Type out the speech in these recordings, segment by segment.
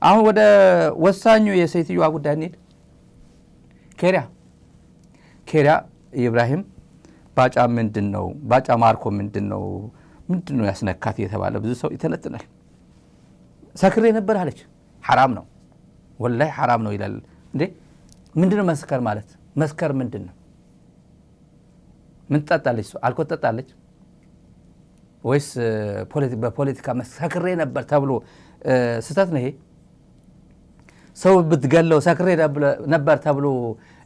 አሁን ወደ ወሳኙ የሴትዮዋ ጉዳይ እንሂድ። ኬሪያ ኢብራሂም ባጫ ምንድነው ባጫ ማርኮ ምንድነው ያስነካት የተባለ ብዙ ሰው ይተነትናል። ሰክሬ ነበር አለች። حرام ነው ወላሂ حرام ነው ይላል እንዴ። ምንድነው መስከር ማለት? መስከር ምንድነው? ምን ትጠጣለች? አልኮል ትጠጣለች ወይስ በፖለቲካ ሰክሬ ነበር ተብሎ ስተት ነው ይሄ? ሰው ብትገለው ሰክሬ ነበር ተብሎ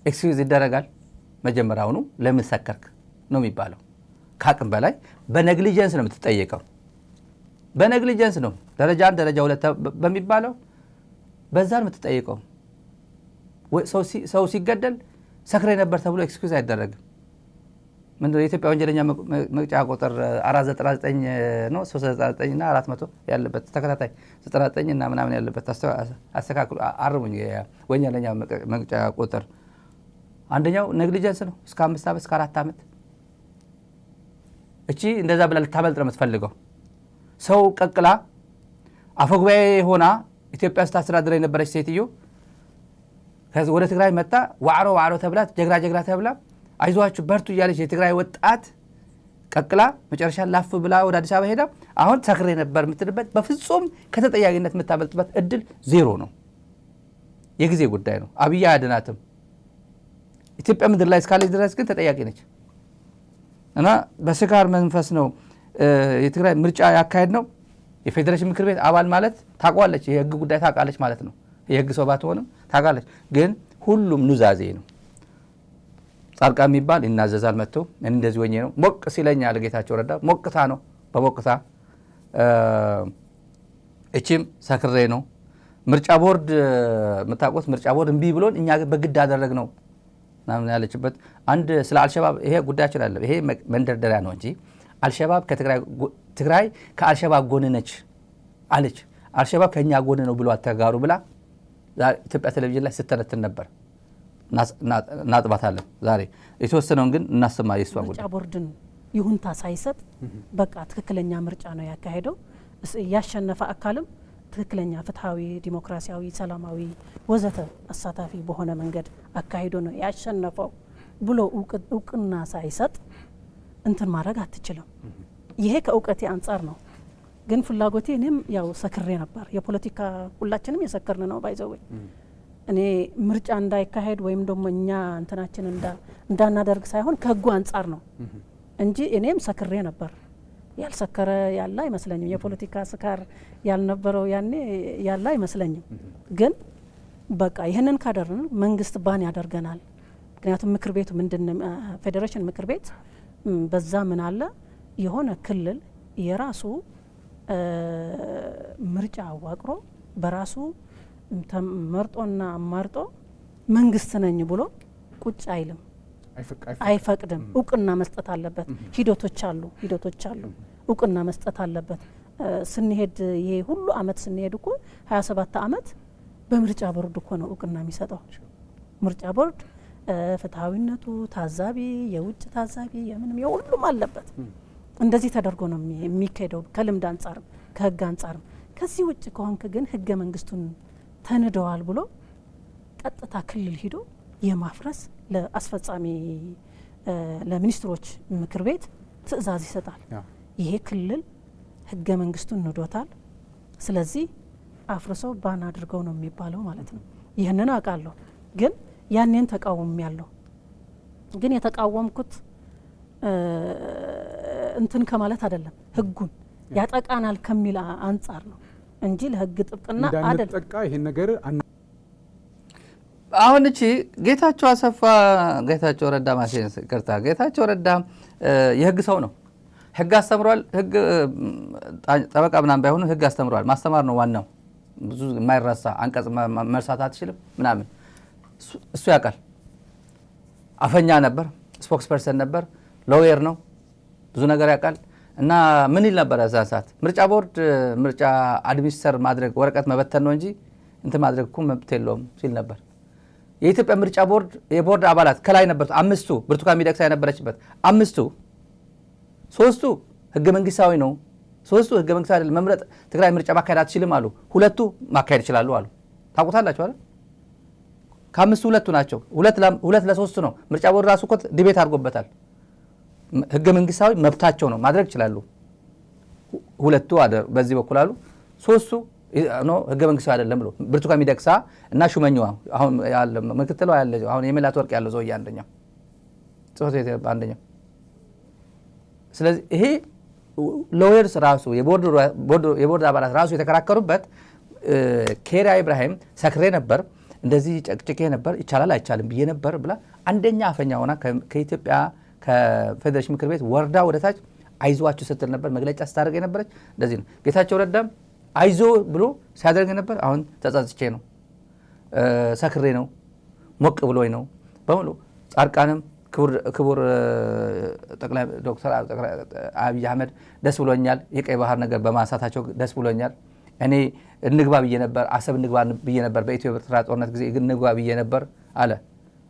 ኤክስኪዩዝ ይደረጋል? መጀመሪያውኑ ለምን ሰከርክ ነው የሚባለው። ካቅም በላይ በኔግሊጀንስ ነው የምትጠየቀው። በኔግሊጀንስ ነው ደረጃ 1 ደረጃ 2 በሚባለው በዛ ነው የምትጠየቀው። ሰው ሲገደል ሰክሬ ነበር ተብሎ ኤክስኪዩዝ አይደረግም። ምንድነው የኢትዮጵያ ወንጀለኛ መቅጫ ቁጥር 499 ነው 399 እና 400 ያለበት ተከታታይ 99 እና ምናምን ያለበት አስተካክሉ አርሙኝ። ወንጀለኛ መቅጫ ቁጥር አንደኛው ኔግሊጀንስ ነው እስከ 5 ዓመት እስከ 4 ዓመት። እቺ እንደዛ ብላ ልታመልጥ ነው የምትፈልገው። ሰው ቀቅላ አፈጉባኤ ሆና ኢትዮጵያ ስታስተዳድር የነበረች ሴትዮ ከዚህ ወደ ትግራይ መጣ ዋዕሮ ተብላ ጀግራ ተብላ አይዟችሁ በርቱ እያለች የትግራይ ወጣት ቀቅላ መጨረሻ ላፍ ብላ ወደ አዲስ አበባ ሄዳ አሁን ሰክሬ ነበር የምትልበት በፍጹም ከተጠያቂነት የምታመልጥበት እድል ዜሮ ነው። የጊዜ ጉዳይ ነው። አብይ አያድናትም። ኢትዮጵያ ምድር ላይ እስካለች ድረስ ግን ተጠያቂ ነች። እና በስካር መንፈስ ነው የትግራይ ምርጫ ያካሄድ ነው። የፌዴሬሽን ምክር ቤት አባል ማለት ታቋለች፣ የህግ ጉዳይ ታቃለች ማለት ነው። የህግ ሰው ባትሆንም ታቃለች። ግን ሁሉም ኑዛዜ ነው። ጻድቃ የሚባል ይናዘዛል መጥቶ እንደዚህ ወኘ ነው ሞቅ ሲለኛል ጌታቸው ረዳ ሞቅታ ነው በሞቅታ እቺም ሰክሬ ነው። ምርጫ ቦርድ መታቆስ ምርጫ ቦርድ እምቢ ብሎን እኛ በግድ አደረግ ነው ናምን ያለችበት አንድ ስለ አልሸባብ ይሄ ጉዳያችን አለ። ይሄ መንደርደሪያ ነው እንጂ አልሸባብ ትግራይ ከአልሸባብ ጎን ነች አለች። አልሸባብ ከኛ ጎን ነው ብሎ አተጋሩ ብላ ኢትዮጵያ ቴሌቪዥን ላይ ስተነትን ነበር። እናጥባታለን ዛሬ የተወሰነውን ግን እናሰማ። የሷ ጉዳይ ምርጫ ቦርድን ይሁንታ ሳይሰጥ በቃ ትክክለኛ ምርጫ ነው ያካሄደው። ያሸነፈ አካልም ትክክለኛ ፍትሃዊ ዲሞክራሲያዊ ሰላማዊ ወዘተ አሳታፊ በሆነ መንገድ አካሂዶ ነው ያሸነፈው ብሎ እውቅና ሳይሰጥ እንትን ማድረግ አትችልም። ይሄ ከእውቀቴ አንፃር ነው። ግን ፍላጎቴ እኔም ያው ሰክሬ ነበር። የፖለቲካ ሁላችንም የሰከርን ነው ባይዘው እኔ ምርጫ እንዳይካሄድ ወይም ደግሞ እኛ እንትናችን እንዳናደርግ ሳይሆን ከህጉ አንፃር ነው እንጂ እኔም ሰክሬ ነበር። ያልሰከረ ያለ አይመስለኝም። የፖለቲካ ስካር ያልነበረው ያኔ ያለ አይመስለኝም። ግን በቃ ይሄንን ካደረግን መንግስት ባን ያደርገናል። ምክንያቱም ምክር ቤቱ ምንድነው ፌዴሬሽን ምክር ቤት በዛ ምን አለ የሆነ ክልል የራሱ ምርጫ አዋቅሮ በራሱ ተመርጦና አማርጦ መንግስት ነኝ ብሎ ቁጭ አይልም፣ አይፈቅድም። እውቅና መስጠት አለበት። ሂደቶች አሉ እውቅና መስጠት አለበት። ስንሄድ ይሄ ሁሉ አመት ስንሄድ እኮ 27 አመት በምርጫ ቦርድ እኮ ነው እውቅና የሚሰጠው። ምርጫ ቦርድ ፍትሃዊነቱ ታዛቢ የውጭ ታዛቢ የምንም የሁሉም አለበት። እንደዚህ ተደርጎ ነው የሚካሄደው ከልምድ አንፃርም ከህግ አንፃርም። ከዚህ ውጭ ከሆንክ ግን ህገ መንግስቱን ተንደዋል ብሎ ቀጥታ ክልል ሂዶ የማፍረስ ለአስፈጻሚ ለሚኒስትሮች ምክር ቤት ትዕዛዝ ይሰጣል። ይሄ ክልል ህገ መንግስቱን ንዶታል፣ ስለዚህ አፍርሰው ባን አድርገው ነው የሚባለው ማለት ነው። ይህንን አውቃለሁ። ግን ያኔን ተቃወሚያለሁ። ግን የተቃወምኩት እንትን ከማለት አይደለም፣ ህጉን ያጠቃናል ከሚል አንፃር ነው እንጂ ለህግ ጥብቅና አይደለም። ተጠቃ ይሄን ነገር አሁን እቺ ጌታቸው አሰፋ ጌታቸው ረዳ ማሽን ይቅርታ፣ ጌታቸው ረዳ የህግ ሰው ነው። ህግ አስተምሯል። ህግ ጠበቃ ምናምን ባይሆኑ ህግ አስተምሯል። ማስተማር ነው ዋናው። ብዙ የማይረሳ አንቀጽ መርሳት አትችልም ምናምን እሱ ያውቃል። አፈኛ ነበር፣ ስፖክስ ፐርሰን ነበር፣ ሎየር ነው፣ ብዙ ነገር ያውቃል። እና ምን ይል ነበር እዛ ሰዓት ምርጫ ቦርድ ምርጫ አድሚኒስተር ማድረግ ወረቀት መበተን ነው እንጂ እንትን ማድረግ እኮ መብት የለውም ሲል ነበር። የኢትዮጵያ ምርጫ ቦርድ የቦርድ አባላት ከላይ ነበሩት 5ቱ ብርቱካን ሚደቅሳ የነበረችበት 5ቱ 3ቱ ህገ መንግስታዊ ነው ሶስቱ ህገ መንግስት አይደለም መምረጥ ትግራይ ምርጫ ማካሄድ አትችልም አሉ። ሁለቱ ማካሄድ ይችላሉ አሉ። ታውቁታላችሁ አይደል? ከአምስቱ ሁለቱ ናቸው። ሁለት ለሶስት ነው። ምርጫ ቦርድ ራሱ እኮ ዲቤት አድርጎበታል። ህገ መንግስታዊ መብታቸው ነው ማድረግ ይችላሉ። ሁለቱ በዚህ በኩል አሉ። ሶስቱ ነው ህገ መንግስታዊ አይደለም ብሎ ብርቱካን ሚደቅሳ እና ሹመኛዋ አሁን ያለ ምክትሏ ያለ አሁን የመላት ወርቅ ያለው ሰውዬ አንደኛው ጽሁት አንደኛው። ስለዚህ ይሄ ሎየርስ ራሱ የቦርድ አባላት ራሱ የተከራከሩበት ኬሪያ ኢብራሂም ሰክሬ ነበር እንደዚህ ጨቅጭቄ ነበር ይቻላል አይቻልም ብዬ ነበር ብላ አንደኛ አፈኛ ሆና ከኢትዮጵያ ከፌዴሬሽን ምክር ቤት ወርዳ ወደታች አይዟችሁ ስትል ነበር መግለጫ ስታደርግ የነበረች እንደዚህ ነው። ጌታቸው ረዳም አይዞ ብሎ ሲያደርግ ነበር። አሁን ተጸጽቼ ነው ሰክሬ ነው ሞቅ ብሎኝ ነው በሙሉ። ጻድቃንም ክቡር ጠቅላይ ዶክተር አብይ አህመድ ደስ ብሎኛል የቀይ ባህር ነገር በማንሳታቸው ደስ ብሎኛል። እኔ እንግባ ብዬ ነበር አሰብ እንግባ ብዬ ነበር በኢትዮ ኤርትራ ጦርነት ጊዜ እንግባ ብዬ ነበር አለ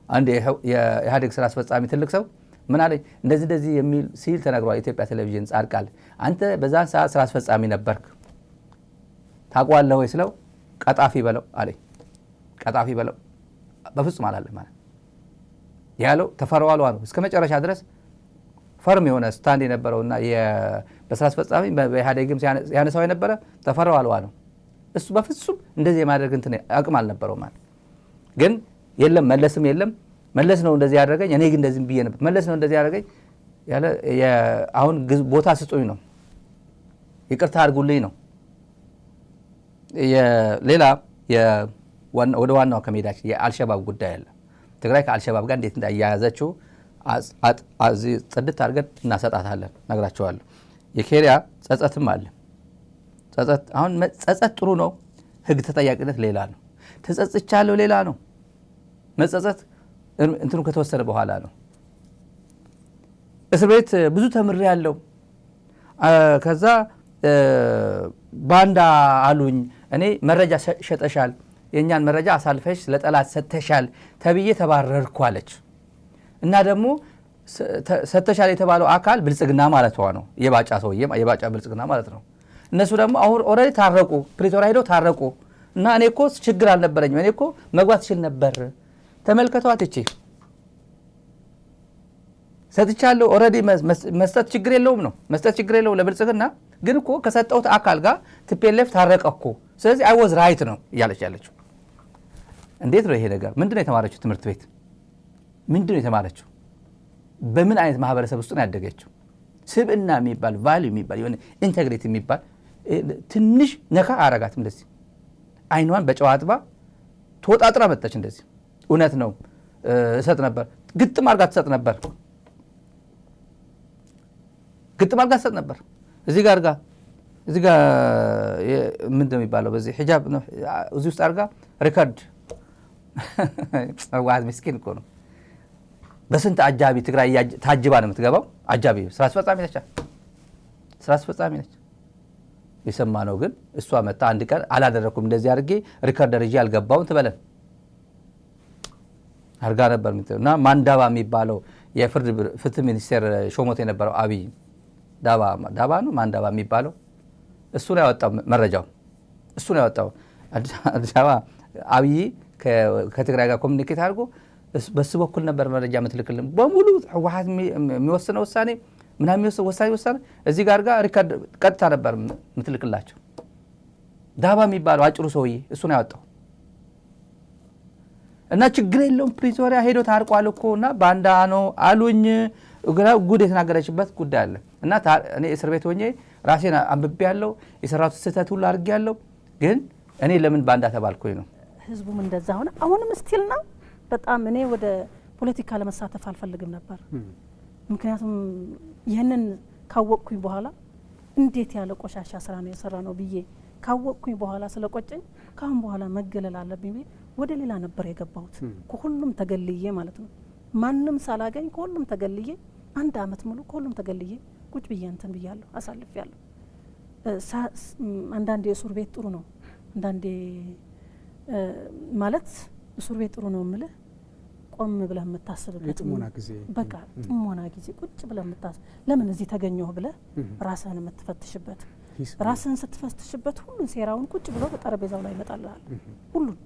አንድ የኢህአዴግ ስራ አስፈጻሚ ትልቅ ሰው ምን አለኝ እንደዚህ የሚል ሲል ተነግሯል። ኢትዮጵያ ቴሌቪዥን ጻድቃል አንተ በዛን ሰዓት ስራ አስፈጻሚ ነበርክ ታውቀዋለህ ወይ ስለው ቀጣፊ በለው አለኝ። ቀጣፊ በለው በፍጹም አላለም ማለት ያለው ተፈራዋል ነው እስከ መጨረሻ ድረስ ፈርም የሆነ ስታንድ የነበረውና በስራ አስፈጻሚ በኢህአዴግም ያነሳው የነበረ ተፈራዋል ነው። እሱ በፍጹም እንደዚህ የማድረግ እንትን አቅም አልነበረው ማለት ግን የለም መለስም የለም መለስ ነው እንደዚህ ያደረገኝ እኔ ግን እንደዚህ ብዬ ነበር መለስ ነው እንደዚህ ያደረገኝ ያለ አሁን ቦታ ስጡኝ ነው ይቅርታ አድርጉልኝ ነው። ሌላ ወደ ዋናው ከመሄዳችን የአልሸባብ ጉዳይ አለ። ትግራይ ከአልሸባብ ጋር እንዴት እንዳያያዘችው ጽድት አድርገን እናሰጣታለን ነግራቸዋለሁ። የኬሪያ ጸጸትም አለ። አሁን ጸጸት ጥሩ ነው። ህግ ተጠያቂነት ሌላ ነው። ተጸጽቻለሁ ሌላ ነው። መጸጸት እንትኑ ከተወሰነ በኋላ ነው። እስር ቤት ብዙ ተምሬ ያለው ከዛ ባንዳ አሉኝ እኔ መረጃ ሸጠሻል የኛን መረጃ አሳልፈሽ ለጠላት ሰተሻል ተብዬ ተባረርኩ አለች። እና ደግሞ ሰተሻል የተባለው አካል ብልጽግና ማለት ነው። የባጫ ሰውዬ የባጫ ብልጽግና ማለት ነው። እነሱ ደግሞ አሁን ኦልሬዲ ታረቁ፣ ፕሪቶሪያ ሄደው ታረቁ። እና እኔ እኮ ችግር አልነበረኝም እኔ እኮ መግባት ይችል ነበር። ተመልከቷት እቺ ሰጥቻለሁ ኦልሬዲ መስጠት ችግር የለውም ነው መስጠት ችግር የለውም ለብልጽግና ግን እኮ ከሰጠሁት አካል ጋር ቲፒኤልኤፍ ታረቀ እኮ ስለዚህ አይ ዋዝ ራይት ነው እያለች ያለችው። እንዴት ነው ይሄ ነገር? ምንድነው የተማረችው ትምህርት ቤት? ምንድነው የተማረችው? በምን አይነት ማህበረሰብ ውስጥ ነው ያደገችው? ስብዕና የሚባል ቫልዩ የሚባል የሆነ ኢንቴግሪቲ የሚባል ትንሽ ነካ አረጋትም። እንደዚህ አይኗን በጨዋ አጥባ ተወጣጥራ መጣች። እንደዚህ እውነት ነው እሰጥ ነበር ግጥም አድርጋ ትሰጥ ነበር ግጥም አድርጋ ትሰጥ ነበር እዚህ ጋር ምንድነው የሚባለው በዚህ ሒጃብ ነው እዚህ ውስጥ አድርጋ ሪከርድ ዋዝ ምስኪን እኮ ነው። በስንት አጃቢ ትግራይ ታጅባ ነው የምትገባው። አጃቢ ስራ አስፈጻሚ ነች። የሰማነው ግን እሷ መጣ አንድ ቀን አላደረኩም እንደዚህ አድርጌ ሪከርደር ይዤ አልገባውም ትበለን አርጋ ነበር እና ማንዳባ የሚባለው የፍትህ ሚኒስቴር ሾሞት የነበረው አብይ ዳባ ነው ማንዳባ የሚባለው እሱ ነው ያወጣው መረጃው። እሱ ነው ያወጣው አዲስ አበባ አብይ ከትግራይ ጋር ኮሙኒኬት አድርጎ በሱ በኩል ነበር መረጃ የምትልክልን በሙሉ ህወሓት የሚወስነው ውሳኔ ምናምን ወሳኔ እዚህ ጋር ሪከርድ ቀጥታ ነበር የምትልክላቸው። ዳባ የሚባለው አጭሩ ሰውዬ እሱ ነው ያወጣው። እና ችግር የለውም ፕሪቶሪያ ሄዶ ታርቋል እኮ እና ባንዳ ነው አሉኝ። ጉድ የተናገረችበት ጉዳይ አለ። እና እኔ እስር ቤት ሆኜ ራሴን አንብቤ ያለው የሰራሁት ስህተት ሁሉ አድርጌ ያለው ግን እኔ ለምን ባንዳ ተባልኩኝ ነው። ህዝቡም እንደዛ ሆነ። አሁንም ስቲል ነው። በጣም እኔ ወደ ፖለቲካ ለመሳተፍ አልፈልግም ነበር። ምክንያቱም ይህንን ካወቅኩኝ በኋላ እንዴት ያለ ቆሻሻ ስራ ነው የሰራ ነው ብዬ ካወቅኩኝ በኋላ ስለቆጨኝ ካሁን በኋላ መገለል አለብኝ ብዬ ወደ ሌላ ነበር የገባሁት። ከሁሉም ተገልዬ ማለት ነው ማንም ሳላገኝ ከሁሉም ተገልዬ 1 አመት ሙሉ ከሁሉም ተገልዬ ቁጭ ብዬ እንትን ብያለሁ አሳልፌያለሁ። አንዳንዴ እስር ቤት ጥሩ ነው አንዳንዴ ማለት እስር ቤት ጥሩ ነው የምልህ ቆም ብለህ የምታስብበት በቃ ጥሞና ጊዜ ቁጭ ብለህ የምታስብ ለምን እዚህ ተገኘሁ ብለህ ራስህን የምትፈትሽበት ራስን ስትፈትሽበት ሁሉን ሴራውን ቁጭ ብሎ በጠረጴዛው ላይ ይመጣልሃል ሁሉን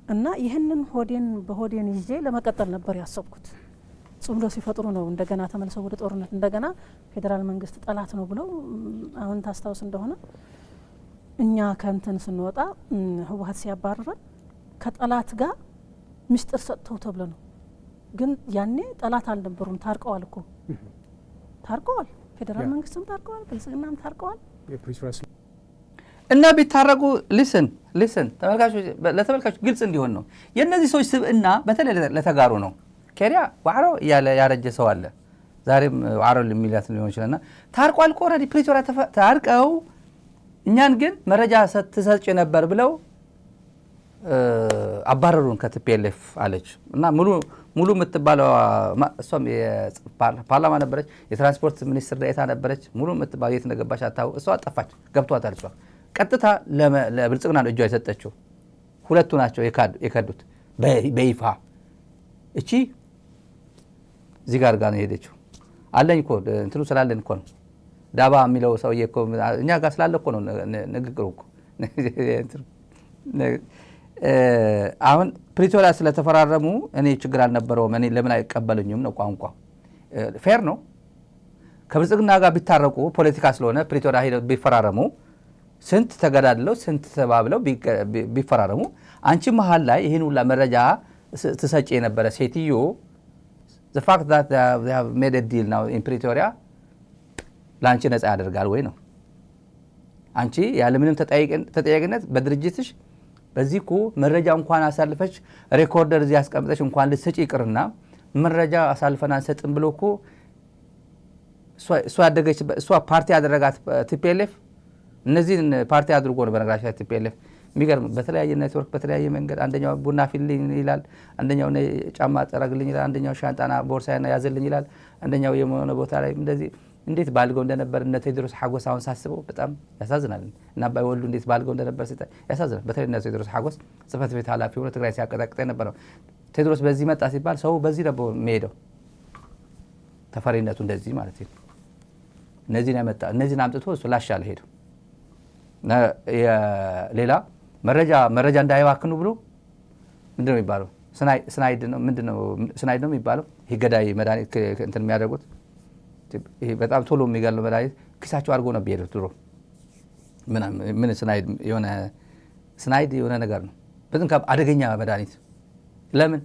እና ይህንን በሆዴን ይዤ ለመቀጠል ነበር ያሰብኩት። ጽምዶ ሲፈጥሩ ነው እንደገና ተመልሰው ወደ ጦርነት እንደገና ፌዴራል መንግስት ጠላት ነው ብለው አሁን ታስታውስ እንደሆነ እኛ ከንተን ስንወጣ ህወሓት ሲያባረረን ከጠላት ጋር ምስጢር ሰጥተው ተብለ ነው። ግን ያኔ ጠላት አልነበሩም። ታርቀዋል እኮ ታርቀዋል። ፌዴራል መንግስትም ታርቀዋል፣ ብልጽግናም ታርቀዋል። እና ቢታረቁ ሊስን ለተመልካቾች ግልጽ እንዲሆን ነው የእነዚህ ሰዎች ስብዕና በተለይ ለተጋሩ ነው። ኬሪያ ዋዕሮ እያለ ያረጀ ሰው አለ ዛሬም ዋዕሮ የሚላት ሊሆን ይችላልና ታርቋል እኮ ኦልሬዲ ፕሪቶሪያ ታርቀው እኛን ግን መረጃ ትሰጭ ነበር ብለው አባረሩን ከቲፒኤልኤፍ አለች እና ሙሉ የምትባለው እሷም የፓርላማ ነበረች፣ የትራንስፖርት ሚኒስትር ዴኤታ ነበረች። ሙሉ የምትባለው የት እንደገባች አታውቅም። እሷ ጠፋች፣ ገብቷታል። እሷ ቀጥታ ለብልጽግና ነው እጇ የሰጠችው። ሁለቱ ናቸው የከዱት በይፋ። እቺ እዚህ ጋር ነው የሄደችው። አለኝ እኮ እንትኑ ስላለን እኮ ነው ዳባ የሚለው ሰውዬ እኮ እኛ ጋር ስላለ እኮ ነው ንግግሩ እኮ። አሁን ፕሪቶሪያ ስለተፈራረሙ እኔ ችግር አልነበረውም፣ እኔ ለምን አይቀበሉኝም ነው ቋንቋ። ፌር ነው። ከብልጽግና ጋር ቢታረቁ ፖለቲካ ስለሆነ ፕሪቶሪያ ሄደው ቢፈራረሙ ስንት ተገዳድለው ስንት ተባብለው ቢፈራረሙ አንቺ መሀል ላይ ይህን ሁላ መረጃ ትሰጪ የነበረ ሴትዮ the fact that they have made a deal now in Pretoria ላንቺ ነፃ ያደርጋል ወይ ነው? አንቺ ያለምንም ተጠያቂነት በድርጅትሽ በዚህ እኮ መረጃ እንኳን አሳልፈሽ ሬኮርደር እዚህ ያስቀምጠሽ እንኳን ልትሰጪ ይቅርና መረጃ አሳልፈን አንሰጥም ብሎ እኮ እሷ ፓርቲ ያደረጋት ቲፒኤልኤፍ እነዚህን ፓርቲ አድርጎ ነው በነገራችን ቲፒኤልኤፍ የሚገርም በተለያየ ኔትወርክ በተለያየ መንገድ አንደኛው ቡና ፊልኝ ይላል፣ አንደኛው ጫማ ጠረግልኝ ይላል፣ አንደኛው ሻንጣና ቦርሳና ያዘልኝ ይላል፣ አንደኛው የሆነ ቦታ ላይ እንደዚህ እንዴት ባልገው እንደነበር እነ ቴዎድሮስ ሐጎስ አሁን ሳስበው በጣም ያሳዝናል። እና አባይ ወልዱ እንዴት ባልገው እንደነበር ያሳዝናል። በተለይ እነ ቴዎድሮስ ሐጎስ ጽሕፈት ቤት ኃላፊ ሆኖ ትግራይ ሲያቀጣቅጥ የነበረው ቴዎድሮስ በዚህ መጣ ሲባል ሰው በዚህ ነበር የሚሄደው። ተፈሪነቱ እንደዚህ ማለት ነው። እነዚህን አምጥቶ እሱ ላሻለ ሄደው ሌላ መረጃ እንዳይባክኑ ብሎ ምንድነው የሚባለው ስናይድ ነው የሚባለው ይሄ ገዳይ መድኃኒት እንትን የሚያደርጉት ይሄ በጣም ቶሎ የሚገለው መድኃኒት ኪሳቸው አድርጎ ነው የሚሄዱት ድሮ። ምን ስናይድ የሆነ ነገር ነው በጣም አደገኛ መድኃኒት። ለምን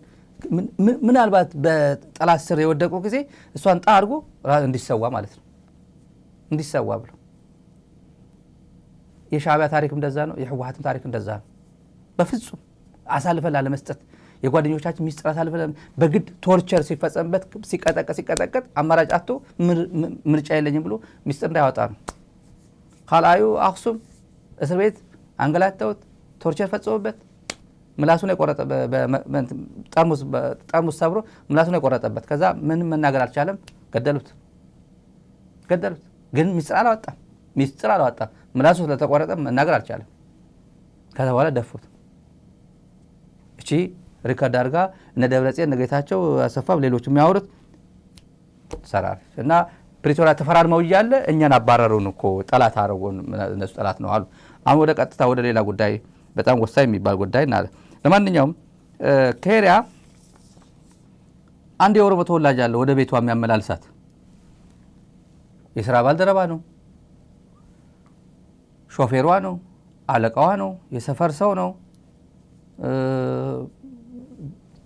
ምናልባት በጠላት ስር የወደቁ ጊዜ እሷን ጣ አድርጎ እንዲሰዋ ማለት ነው እንዲሰዋ ብሎ። የሻዕቢያ ታሪክ እንደዛ ነው፣ የህወሓትም ታሪክ እንደዛ ነው። በፍጹም አሳልፈን ላለመስጠት የጓደኞቻችን ሚስጥር አሳልፈን በግድ ቶርቸር ሲፈጸምበት ሲቀጠቀጥ አማራጭ አጥቶ ምርጫ የለኝም ብሎ ሚስጥር እንዳያወጣ ነው። ካልአዩ አክሱም እስር ቤት አንገላተውት ቶርቸር ፈጸሙበት። ምላሱን የቆረጠ ጠርሙስ ሰብሮ ምላሱን የቆረጠበት። ከዛ ምንም መናገር አልቻለም፣ ገደሉት። ግን ሚስጥር አላወጣም። ምላሱ ስለተቆረጠ መናገር አልቻለም። ከዛ በኋላ ደፉት። እቺ ሪከርድ አድርጋ እነ ደብረጽዮን እነ ጌታቸው አሰፋም ሌሎች የሚያወሩት ሰራር እና ፕሪቶሪያ ተፈራርመው እያለ እኛን አባረሩን እኮ ጠላት አረጉን፣ እነሱ ጠላት ነው አሉ። አሁን ወደ ቀጥታ ወደ ሌላ ጉዳይ በጣም ወሳኝ የሚባል ጉዳይ እና ለማንኛውም ኬሪያ አንድ የኦሮሞ ተወላጅ አለ ወደ ቤቷ የሚያመላልሳት የሥራ ባልደረባ ነው፣ ሾፌሯ ነው፣ አለቃዋ ነው፣ የሰፈር ሰው ነው።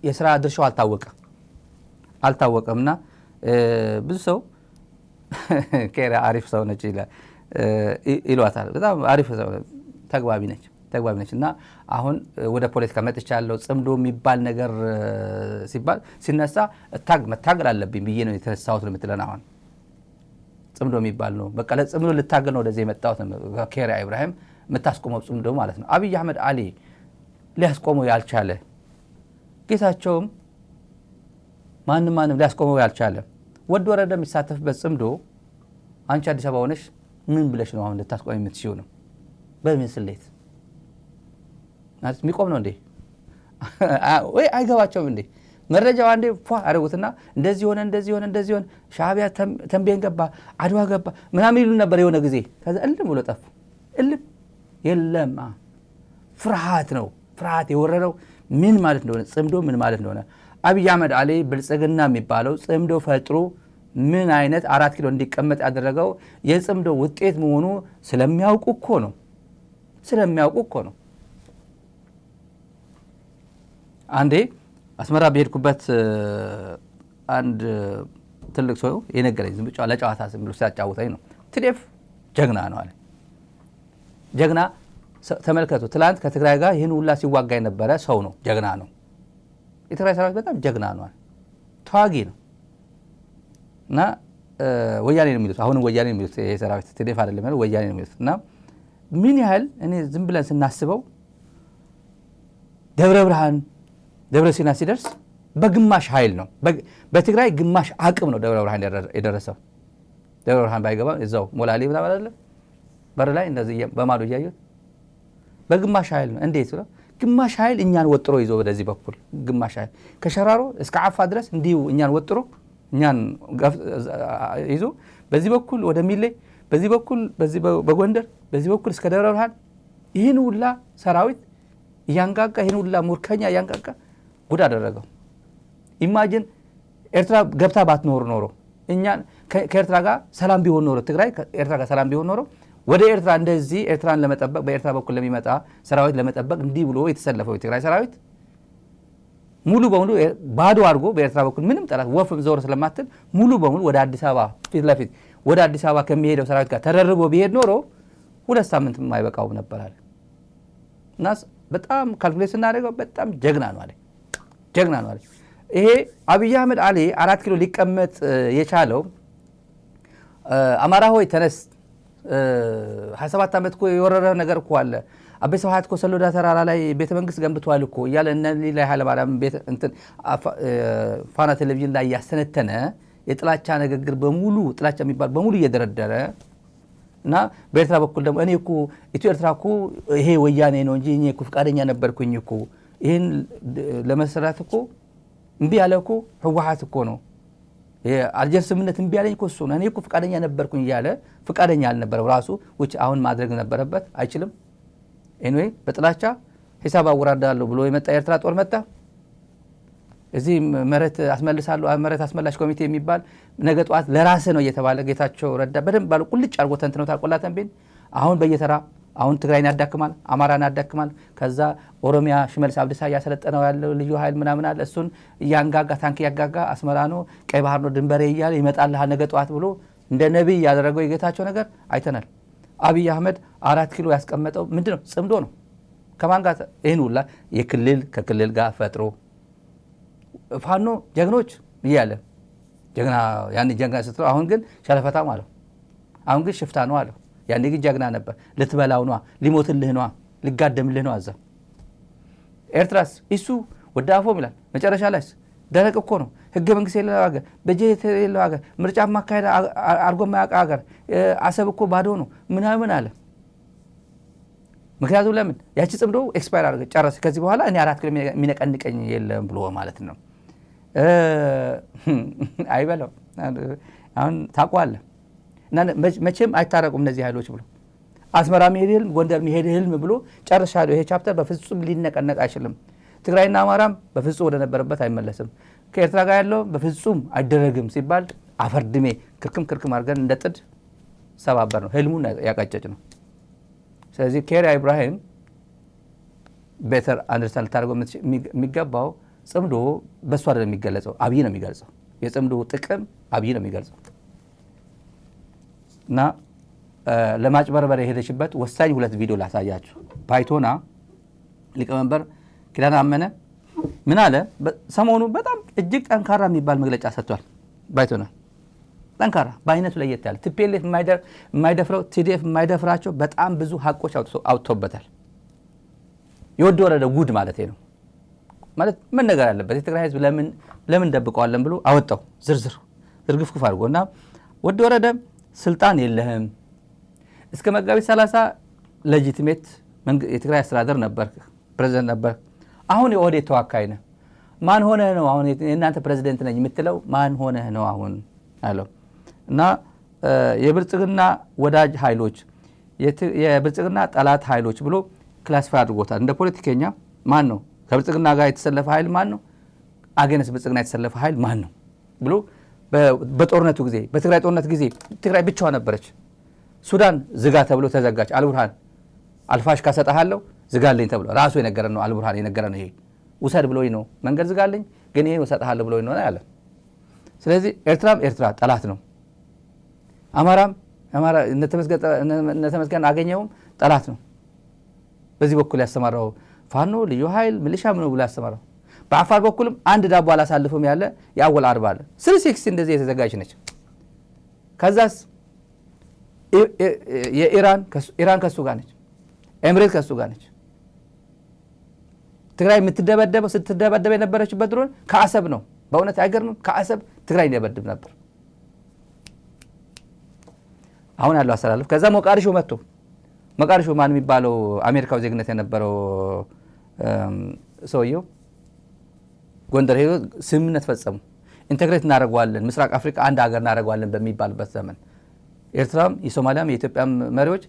የሥራ ድርሻው አልታወቀምና ብዙ ሰው ኬሪያ አሪፍ ሰው ነች ይሏታል። በጣም አሪፍ ሰው ተግባቢ ነች እና አሁን ወደ ፖለቲካ መጥቻለሁ ጽምዶ የሚባል ነገር ሲነሳ መታገል አለብኝ ብዬ ነው የተነሳሁት ነው የምትለን። አሁን ጽምዶ የሚባል ነው በቃ ለጽምዶ ልታገል ነው ወደዚህ የመጣሁት ኬሪያ ኢብራሂም የምታስቆመው ጽምዶ ማለት ነው። አብይ አህመድ አሊ ሊያስቆመው ያልቻለ፣ ጌታቸውም ማንም ሊያስቆመው ያልቻለ ወድ ወረደ የሚሳተፍበት ጽምዶ አንቺ አዲስ አበባ ሆነሽ ምን ብለሽ ነው አሁን ልታስቆም የምትችይው ነው? በምን ስሌት ማለት የሚቆም ነው እንዴ? ወይ አይገባቸውም እንዴ? መረጃው አንዴ አደረጉትና እንደዚህ ሆነ ሻዕቢያ ተንቤን ገባ አድዋ ገባ ምናምን ይሉ ነበር የሆነ ጊዜ። ከዛ እልም ብሎ ጠፉ። እልም የለም። ፍርሃት ነው። ፍርሃት የወረረው ምን ማለት እንደሆነ ጽምዶ ምን ማለት እንደሆነ አብይ አህመድ አሊ ብልጽግና የሚባለው ጽምዶ ፈጥሮ ምን አይነት 4 ኪሎ እንዲቀመጥ ያደረገው የጽምዶ ውጤት መሆኑ ስለሚያውቁ እኮ ነው። አንዴ አስመራ በሄድኩበት አንድ ትልቅ ሰው የነገረኝ ዝም ብቻ ለጨዋታ ዝም ብሎ ሲያጫውተኝ ነው። ትዴፍ ጀግና ነው አለ። ጀግና ተመልከቱ። ትላንት ከትግራይ ጋር ይህን ሁላ ሲዋጋ የነበረ ሰው ነው። ጀግና ነው። የትግራይ ሰራዊት በጣም ጀግና ነው አለ። ተዋጊ ነው እና ወያኔ ነው የሚሉት። አሁንም ወያኔ ነው የሚሉት። ይሄ ሰራዊት ትዴፍ አይደለም ያለው ወያኔ ነው የሚሉት። እና ምን ያህል እኔ ዝም ብለን ስናስበው ደብረ ብርሃን ደብረ ሲና ሲደርስ በግማሽ ኃይል ነው። በትግራይ ግማሽ አቅም ነው ደብረ ብርሃን የደረሰው። ደብረ ብርሃን ባይገባ እዛው ሞላሌ ብላ ማለት በር ላይ እንደዚህ በማዶ እያየሁት በግማሽ ኃይል ነው። እንዴት ነው ግማሽ ኃይል እኛን ወጥሮ ይዞ ወደዚህ በኩል ግማሽ ኃይል ከሸራሮ እስከ አፋ ድረስ እንዲሁ እኛን ወጥሮ እኛን ይዞ በዚህ በኩል ወደ ሚሌ በዚህ በኩል በዚህ በጎንደር በዚህ በኩል እስከ ደብረ ብርሃን ይህን ሁላ ሰራዊት እያንጋጋ ይህን ሁላ ሙርከኛ እያንጋጋ ጉድ አደረገው። ኢማጂን ኤርትራ ገብታ ባትኖር ኖሮ እኛን ከኤርትራ ጋር ሰላም ቢሆን ኖሮ ትግራይ ከኤርትራ ጋር ሰላም ቢሆን ኖሮ ወደ ኤርትራ እንደዚህ ኤርትራን ለመጠበቅ በኤርትራ በኩል ለሚመጣ ሰራዊት ለመጠበቅ እንዲህ ብሎ የተሰለፈው የትግራይ ሰራዊት ሙሉ በሙሉ ባዶ አድርጎ በኤርትራ በኩል ምንም ጠላት ወፍም ዘወር ስለማትል ሙሉ በሙሉ ወደ አዲስ አበባ ፊት ለፊት ወደ አዲስ አበባ ከሚሄደው ሰራዊት ጋር ተደርቦ ቢሄድ ኖሮ 2 ሳምንት የማይበቃው ነበር አለ። እና በጣም ካልኩሌት ስናደርገው በጣም ጀግና ነው አለ። ይሄ አብይ አህመድ አሊ 4 ኪሎ ሊቀመጥ የቻለው አማራ ሆይ ተነስ 27 ዓመት እኮ የወረረ ነገር እኮ አለ። አቤ ስብሐት እኮ ሰሎዳ ተራራ ላይ ቤተ መንግስት ገንብቷል እኮ እያለ እነ ሊላይ ኃይለማርያም ፋና ቴሌቪዥን ላይ ያሰነተነ የጥላቻ ንግግር በሙሉ ጥላቻ የሚባል በሙሉ እየደረደረ እና በኤርትራ በኩል ደግሞ እኔ እኮ ኢትዮ ኤርትራ እኮ ይሄ ወያኔ ነው እንጂ እኔ እኮ ፍቃደኛ ነበርኩኝ እኮ ይሄን ለመስራት እኮ እምቢ ያለ እኮ ህወሓት እኮ ነው የአልጀርስ ስምምነት እምቢ ያለኝ እኮ እሱ ነው እኔ እኮ ፍቃደኛ ነበርኩኝ እያለ ፍቃደኛ አልነበረው ራሱ which አሁን ማድረግ ነበረበት አይችልም። ኤኒዌይ በጥላቻ ሂሳብ አወራዳለሁ ብሎ የመጣ ኤርትራ ጦር መጣ። እዚህ መሬት አስመላሽ ኮሚቴ የሚባል ነገ ጧት ለራስ ነው እየተባለ ጌታቸው ረዳ በደንብ ባለ ቁልጭ አርጎ ተንትነው ታቆላተን ቢን አሁን በየተራ አሁን ትግራይን ያዳክማል፣ አማራን ያዳክማል። ከዛ ኦሮሚያ ሽመልስ አብዲሳ ያሰለጠነው ያለው ልዩ ኃይል ምናምን አለ እሱን ያንጋጋ ታንክ ያጋጋ አስመራ ነው ቀይ ባህር ነው ድንበሬ እያለ ይመጣል ነገ ጧት ብሎ እንደ ነብይ ያደረገው የጌታቸው ነገር አይተናል። አብይ አህመድ 4 ኪሎ ያስቀመጠው ምንድነው? ጽምዶ ነው። ከማን ጋር ይሄን ሁላ የክልል ከክልል ጋር ፈጥሮ ፋኖ ጀግኖች እያለ ጀግና ያን ጀግና ስትለው አሁን ግን ሸለፈታ ማለት አሁን ግን ሽፍታ ነው አለው። ያን ግን ጀግና ነበር። ልትበላው ነው ሊሞትልህ ነው ሊጋደምልህ ነው አዛ ኤርትራስ እሱ ወዳፎም ይላል መጨረሻ ላይስ ደረቅ እኮ ነው። ህገ መንግስት የሌለው ሀገር በጀት የሌለው ሀገር ምርጫ ማካሄድ አርጎ ማያውቅ ሀገር አሰብ እኮ ባዶ ነው ምናምን አለ። ምክንያቱም ለምን ያቺ ጽምዶ ኤክስፓየር አድርገ ጨረሰ። ከዚህ በኋላ እኔ 4 ኪሎ የሚነቀንቀኝ የለም ብሎ ማለት ነው። አይበለው አሁን ታውቀዋለህ። እና መቼም አይታረቁም እነዚህ ኃይሎች ብሎ አስመራ መሄድ ህልም ጎንደር መሄድ ህልም ብሎ ጨርሻለሁ። ይሄ ቻፕተር በፍጹም ሊነቀነቅ አይችልም። ትግራይና አማራም በፍጹም ወደ ነበረበት አይመለስም። ከኤርትራ ጋር ያለው በፍጹም አይደረግም ሲባል አፈርድሜ ክርክም አድርገን እንደ ጥድ ሰባበር ነው ህልሙን ያቀጨጭ ነው። ስለዚህ ኬሪያ ኢብራሂም ቤተር አንደርስታንድ ልታደርገው የሚገባው ጽምዶ በሱ አይደለም የሚገለጸው፣ አብይ ነው የሚገልጸው። የጽምዶ ጥቅም አብይ ነው የሚገልጸው እና ለማጭበርበር የሄደችበት ወሳኝ 2 ቪዲዮ ላሳያችሁ። ባይቶና ሊቀመንበር ኪዳነ አመነ ምን አለ? ሰሞኑ በጣም እጅግ ጠንካራ የሚባል መግለጫ ሰጥቷል። ባይቶና ጠንካራ በአይነቱ ለየት ያለ ቲፒኤልኤፍ የማይደፍረው ቲዲኤፍ የማይደፍራቸው በጣም ብዙ ሀቆች አውጥቶበታል። የወደ ወረደ ጉድ ማለት ነው። ማለት ምን ነገር አለበት የትግራይ ህዝብ ለምን ደብቀዋለን ብሎ አወጣው ዝርዝር ዝርግፍግፍ አድርጎና ወደ ወረደ ስልጣን የለህም እስከ መጋቢት 30 ሌጂቲሜት የትግራይ አስተዳደር ነበር ፕሬዝዳንት ነበር። አሁን የኦህዴድ ተወካይ ነህ። ማን ሆነህ ነው አሁን የእናንተ ፕሬዚደንት ነኝ የምትለው? ማን ሆነህ ነው አሁን አለው። እና የብልጽግና ወዳጅ ኃይሎች፣ የብልጽግና ጠላት ኃይሎች ብሎ ክላሲፋይ አድርጎታል። እንደ ፖለቲከኛ ማን ነው ከብልጽግና ጋር የተሰለፈ ኃይል ማን ነው፣ አገነስ ብልጽግና የተሰለፈ ኃይል ማን ነው ብሎ በጦርነቱ ጊዜ በትግራይ ጦርነት ጊዜ ትግራይ ብቻዋ ነበረች። ሱዳን ዝጋ ተብሎ ተዘጋች። አልቡርሃን አልፋሽካ ሰጠሃለሁ ዝጋልኝ ተብሎ ራሱ የነገረን ነው። አልቡርሃን የነገረን ይሄ ውሰድ ብሎኝ ነው መንገድ ዝጋልኝ ግን ይሄን ሰጠሃለሁ ብሎኝ ነው ያለ። ስለዚህ ኤርትራም ኤርትራ ጠላት ነው። አማራም አማራ እነተመስገን አገኘውም ጠላት ነው። በዚህ በኩል ያስተማራው ፋኖ ልዩ ኃይል ሚሊሻ ምን ብሎ ያስተማራው። በአፋር በኩልም አንድ ዳቦ አላሳልፍም ያለ የአወል አርባ አለ 360 እንደዚህ የተዘጋጅ ነች። ከዛስ ኢራን ከሱ ጋር ነች፣ ኤምሬት ከሱ ጋር ነች። ትግራይ የምትደበደበው ስትደበደበ የነበረችበት ድሮን ከአሰብ ነው። በእውነት አይገርምም? ከአሰብ ትግራይ ይደበድብ ነበር። አሁን ያለው አስተላለፍ ከዛ ሞቃዲሾ መጥቶ ሞቃዲሾ ማን የሚባለው አሜሪካው ዜግነት የነበረው ሰውየው ጎንደር ሄዶ ስምምነት ፈጸሙ። ኢንተግሬት እናደርገዋለን፣ ምስራቅ አፍሪካ አንድ ሀገር እናደርገዋለን በሚባልበት ዘመን ኤርትራም የሶማሊያም የኢትዮጵያም መሪዎች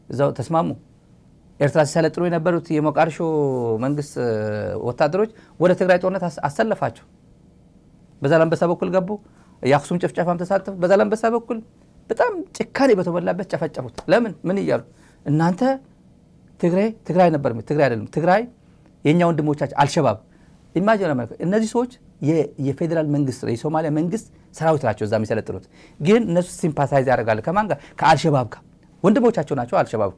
እዛው ተስማሙ። ኤርትራ ሲሰለጥኑ የነበሩት የሞቃዲሾ መንግስት ወታደሮች ወደ ትግራይ ጦርነት አሰለፋቸው። በዛላምበሳ በኩል ገቡ። የአክሱም ጭፍጨፋም ተሳተፉ። በዛላምበሳ በኩል በጣም ጭካኔ በተሞላበት ጨፈጨፉት። ለምን ምን እያሉ እናንተ ትግራይ ነበር፣ ትግራይ አይደለም፣ ትግራይ የኛ ወንድሞቻችን አልሸባብ ኢማጂን። እነዚህ ሰዎች የፌዴራል መንግስት የሶማሊያ መንግስት ሰራዊት ናቸው እዛ የሚሰለጥኑት። ግን እነሱ ሲምፓታይዝ ያደርጋሉ ከማን ጋር? ከአልሸባብ ጋር። ወንድሞቻቸው ናቸው አልሸባብ።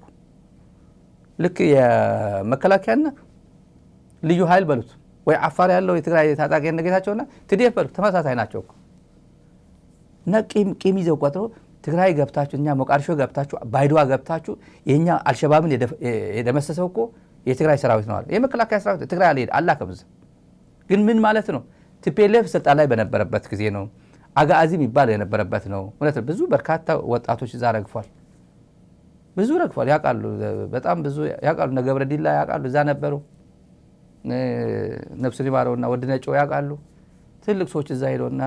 ልክ የመከላከያና ልዩ ኃይል በሉት ወይ አፋር ያለው የትግራይ ታጣቂ ነገታቸውና ትዲኤፍ በሉት ተመሳሳይ ናቸው እኮ። እና ቂም ይዘው ቆጥረው ትግራይ ገብታችሁ እኛ ሞቃዲሾ ገብታችሁ ባይዶዋ ገብታችሁ የኛ አልሸባብን የደመሰሰው እኮ የትግራይ ሰራዊት ነው አለ። የመከላከያ ሰራዊት ትግራይ አልሄድ አላከም። ግን ምን ማለት ነው? ቲፒኤልኤፍ ስልጣን ላይ በነበረበት ጊዜ ነው። አጋዚ የሚባል የነበረበት ነው። እውነት ብዙ በርካታ ወጣቶች እዛ ረግፏል። ብዙ ረግፏል። ያውቃሉ፣ በጣም ብዙ ያውቃሉ። እነ ገብረዲላ ያውቃሉ፣ እዛ ነበሩ። ነፍሱን ይማረውና ወድነጮ ያውቃሉ። ትልቅ ሰዎች እዛ ሄደውና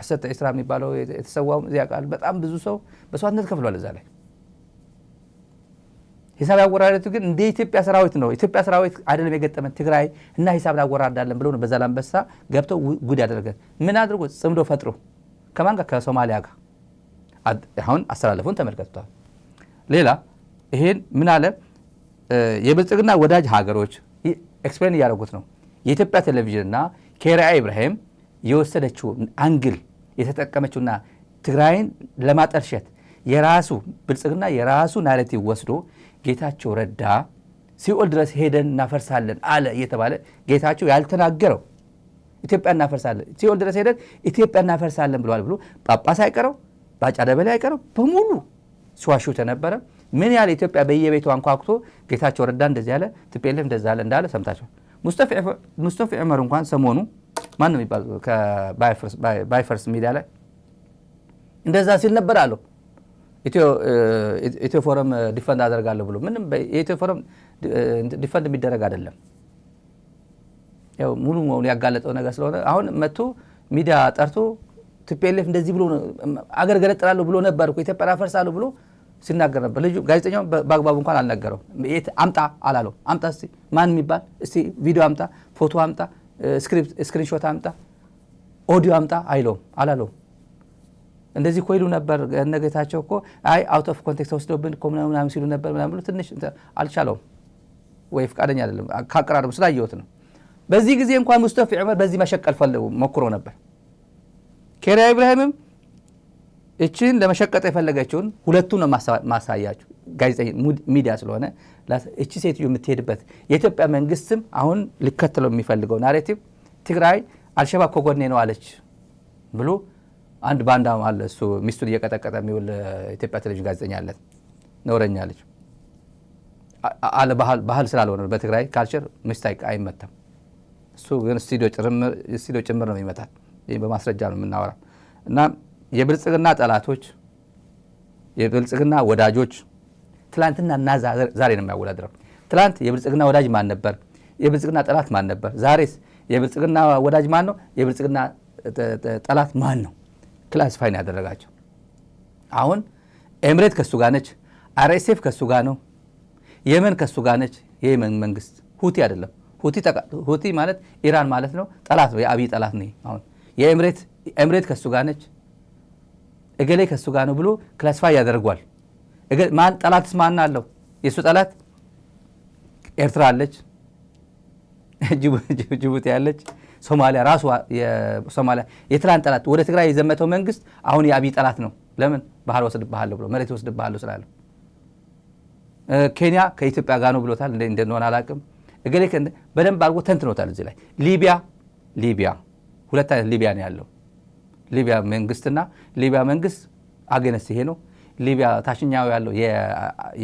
አሰጠ ኢስራ የሚባለው የተሰዋው እዚያ ያውቃሉ። በጣም ብዙ ሰው በሰዋዕትነት ከፍሏል እዛ ላይ። ሂሳብ ያወራረቱ ግን እንደ ኢትዮጵያ ሰራዊት ነው። ኢትዮጵያ ሰራዊት አይደለም የገጠመን ትግራይ እና ሂሳብ ያወራርዳለን ብለው ነው በዛላምበሳ ገብተው ጉድ ያደረገ። ምን አድርጎ ጽምዶ ፈጥሮ ከማን ጋር? ከሶማሊያ ጋር። አሁን አስተላለፉን ተመልከቱታል። ሌላ ይሄን ምን አለ? የብልጽግና ወዳጅ ሀገሮች ኤክስፕሌን እያደረጉት ነው። የኢትዮጵያ ቴሌቪዥንና ኬሪያ ኢብራሂም የወሰደችው አንግል የተጠቀመችውና ትግራይን ለማጠልሸት የራሱ ብልጽግና የራሱ ናሬቲቭ ወስዶ ጌታቸው ረዳ ሲኦል ድረስ ሄደን እናፈርሳለን አለ እየተባለ ጌታቸው ያልተናገረው ኢትዮጵያ እናፈርሳለን ሲኦል ድረስ ሄደን ኢትዮጵያ እናፈርሳለን ብለዋል ብሎ ጳጳስ አይቀረው ባጫ ደበሌ አይቀረው በሙሉ ሲዋሹ ተነበረ። ምን ያለ ኢትዮጵያ በየቤቱ አንኳኩቶ ጌታቸው ረዳ እንደዚህ ያለ ቲፒኤልኤፍ እንደዛ ያለ እንዳለ ሰምታቸው። ሙስጠፋ ዑመር እንኳን ሰሞኑ ማን ነው የሚባል ከባይፈርስ ሚዲያ ላይ እንደዛ ሲል ነበር አለው። ኢትዮ ፎረም ዲፈንድ አደርጋለሁ ብሎ ምንም የኢትዮ ፎረም ዲፈንድ የሚደረግ አይደለም። ያው ሙሉ ሙሉ ያጋለጠው ነገር ስለሆነ አሁን መጥቶ ሚዲያ ጠርቶ ቲፒኤልኤፍ እንደዚህ ብሎ አገር ገለጥላለሁ ብሎ ነበር እኮ ኢትዮጵያ አፈርሳለሁ ብሎ ሲናገር ነበር። ልጁ ጋዜጠኛው በአግባቡ እንኳን አልነገረው። አምጣ አላለው። አምጣ እስቲ ማን የሚባል እስቲ ቪዲዮ አምጣ፣ ፎቶ አምጣ፣ ስክሪንሾት አምጣ፣ ኦዲዮ አምጣ አይለውም፣ አላለውም። እንደዚህ እኮ ይሉ ነበር እነ ጌታቸው እኮ አይ አውት ኦፍ ኮንቴክስት ወስደውብን እኮ ምናምን ሲሉ ነበር ምናምን ብሎ ትንሽ አልቻለውም ወይ ፍቃደኛ አይደለም። ካቀራረቡ ስላየሁት ነው። በዚህ ጊዜ እንኳን ሙስጠፋ ዑመር በዚህ መሸቀል ሞክሮ ነበር። ኬሪያ ኢብራሂምም እቺን ለመሸቀጥ የፈለገችውን ሁለቱን ማሳያችሁ ጋዜጠኛ ሚዲያ ስለሆነ እቺ ሴትዮ የምትሄድበት የኢትዮጵያ መንግስትም አሁን ሊከተለው የሚፈልገው ናሬቲቭ ትግራይ አልሸባብ ከጎኔ ነው አለች ብሎ አንድ ባንዳ አለ። እሱ ሚስቱን እየቀጠቀጠ የሚውል ኢትዮጵያ ቴሌቪዥን ጋዜጠኛ አለ። ነውረኛ ልጅ አለ። ባህል ስላልሆነ በትግራይ ካልቸር ሚስታይክ አይመታም። እሱ ግን ስቱዲዮ ጭምር ነው ይመታል። ይህ በማስረጃ ነው የምናወራ። እና የብልጽግና ጠላቶች የብልጽግና ወዳጆች ትላንትና እና ዛሬ ነው የሚያወዳድረው። ትላንት የብልጽግና ወዳጅ ማን ነበር? የብልጽግና ጠላት ማን ነበር? ዛሬስ የብልጽግና ወዳጅ ማን ነው? የብልጽግና ጠላት ማን ነው? ክላሲፋይ ያደረጋቸው። አሁን ኤምሬት ከሱ ጋር ነች፣ አርኤስኤፍ ከሱ ጋር ነው፣ የመን ከሱ ጋር ነች። የየመን መንግስት ሁቲ አይደለም። ሁቲ ማለት ኢራን ማለት ነው። ጠላት ነው፣ የአብይ ጠላት ነው። አሁን የኤምሬት ከሱ ጋር ነች፣ እገሌ ከሱ ጋር ነው ብሎ ክላሲፋይ ያደርጓል። ማን ጠላትስ ማን አለው? የሱ ጠላት ኤርትራ አለች፣ ጅቡቲ ያለች፣ ሶማሊያ ራሱ የሶማሊያ የትላንት ጠላት ወደ ትግራይ የዘመተው መንግስት አሁን የአብይ ጠላት ነው። ለምን? ባህር ወስድብሃለሁ ብሎ መሬት ወስድብሃለሁ ስላለ። ኬንያ ከኢትዮጵያ ጋር ነው ብሎታል። እንደሆነ አላውቅም። እገሌ በደንብ አድርጎ ተንትኖታል። እዚህ ላይ ሊቢያ ሁለት አይነት ሊቢያ ነው ያለው። ሊቢያ መንግስትና ሊቢያ መንግስት አገነስ ይሄ ነው። ሊቢያ ታችኛው ያለው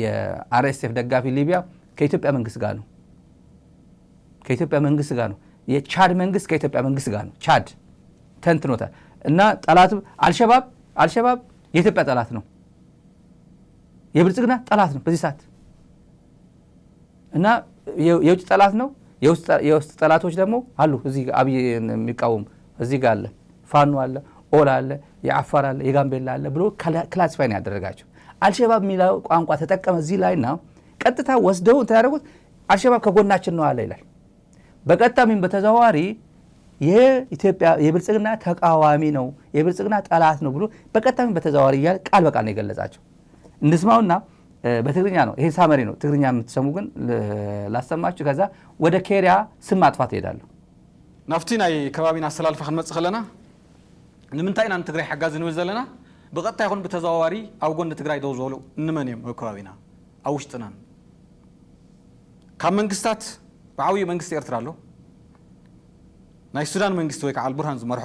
የአርኤስኤፍ ደጋፊ ሊቢያ ከኢትዮጵያ መንግስት ጋር ነው። ከኢትዮጵያ መንግስት ጋር ነው። የቻድ መንግስት ከኢትዮጵያ መንግስት ጋር ነው። ቻድ ተንትኖታል። እና ጠላቱ አልሸባብ የኢትዮጵያ ጠላት ነው። የብልጽግና ጠላት ነው በዚህ ሰዓት እና የውጭ ጠላት ነው። የውስጥ ጠላቶች ደግሞ አሉ። እዚህ አብይ የሚቃወሙ እዚህ ጋር አለ፣ ፋኖ አለ፣ ኦላ አለ፣ የአፋር አለ፣ የጋምቤላ አለ ብሎ ክላሲፋይ ነው ያደረጋቸው። አልሸባብ የሚለው ቋንቋ ተጠቀመ እዚህ ላይና ቀጥታ ወስደው ያደረጉት አልሸባብ ከጎናችን ነው አለ ይላል። በቀጥታ ምን በተዘዋዋሪ የኢትዮጵያ የብልጽግና ተቃዋሚ ነው፣ የብልጽግና ጠላት ነው ብሎ በቀጥታ ምን በተዘዋዋሪ እያለ ቃል በቃል ነው የገለጻቸው። እንስማውና በትግርኛ ነው ይሄ ሳመሪ ነው። ትግርኛ የምትሰሙ ግን ላሰማችሁ። ከዛ ወደ ኬሪያ ስም ማጥፋት እሄዳለሁ። ናፍቲ ናይ ከባቢና አስተላልፈ ክንመጽእ ከለና ንምንታይ ኢና ንትግራይ ሓጋዝ ንብል ዘለና ብቐጥታ ይኹን ብተዘዋዋሪ ኣብ ጎኒ ትግራይ ደው ዝበሉ እንመን እዮም? ኣብ ከባቢና ኣብ ውሽጥናን ካብ መንግስታት ብዓብዪ መንግስቲ ኤርትራ ኣሎ፣ ናይ ሱዳን መንግስቲ ወይ ከዓ አልቡርሃን ዝመርሖ፣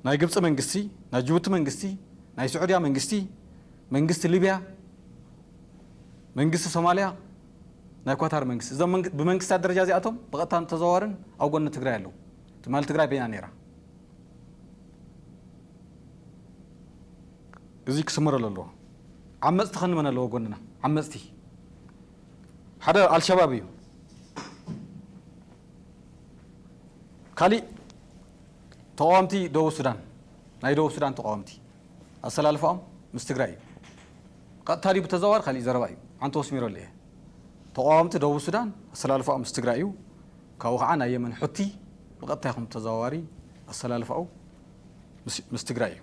ናይ ግብፂ መንግስቲ፣ ናይ ጅቡቲ መንግስቲ፣ ናይ ስዑድያ መንግስቲ፣ መንግስቲ ሊብያ፣ መንግስቲ ሶማሊያ፣ ናይ ኳታር መንግስቲ እዞም ብመንግስታት ደረጃ እዚኣቶም ብቐጥታን ተዘዋዋርን ኣብ ጎኒ ትግራይ ኣለዉ። ትማል ትግራይ በይና ነይራ እዚ ክስምር ኣለዎ። ዓመፅቲ ክንመን ኣለዎ ጎንና። ዓመፅቲ ሓደ አልሸባብ እዩ። ካሊእ ተቃዋምቲ ደቡብ ሱዳን ናይ ደቡብ ሱዳን ተቃዋምቲ ኣሰላልፈኦም ምስ ትግራይ እዩ። ቀጥታ ድዩ ብተዘዋዋሪ ካሊእ ዘረባ እዩ። ዓንተ ወስሚሮ ኣለየ ተቃዋምቲ ደቡብ ሱዳን ኣሰላልፈኦም ምስ ትግራይ እዩ። ካብኡ ከዓ ናይ የመን ሑቲ ብቐጥታ ይኹን ተዘዋዋሪ ኣሰላልፈው ምስ ትግራይ እዩ።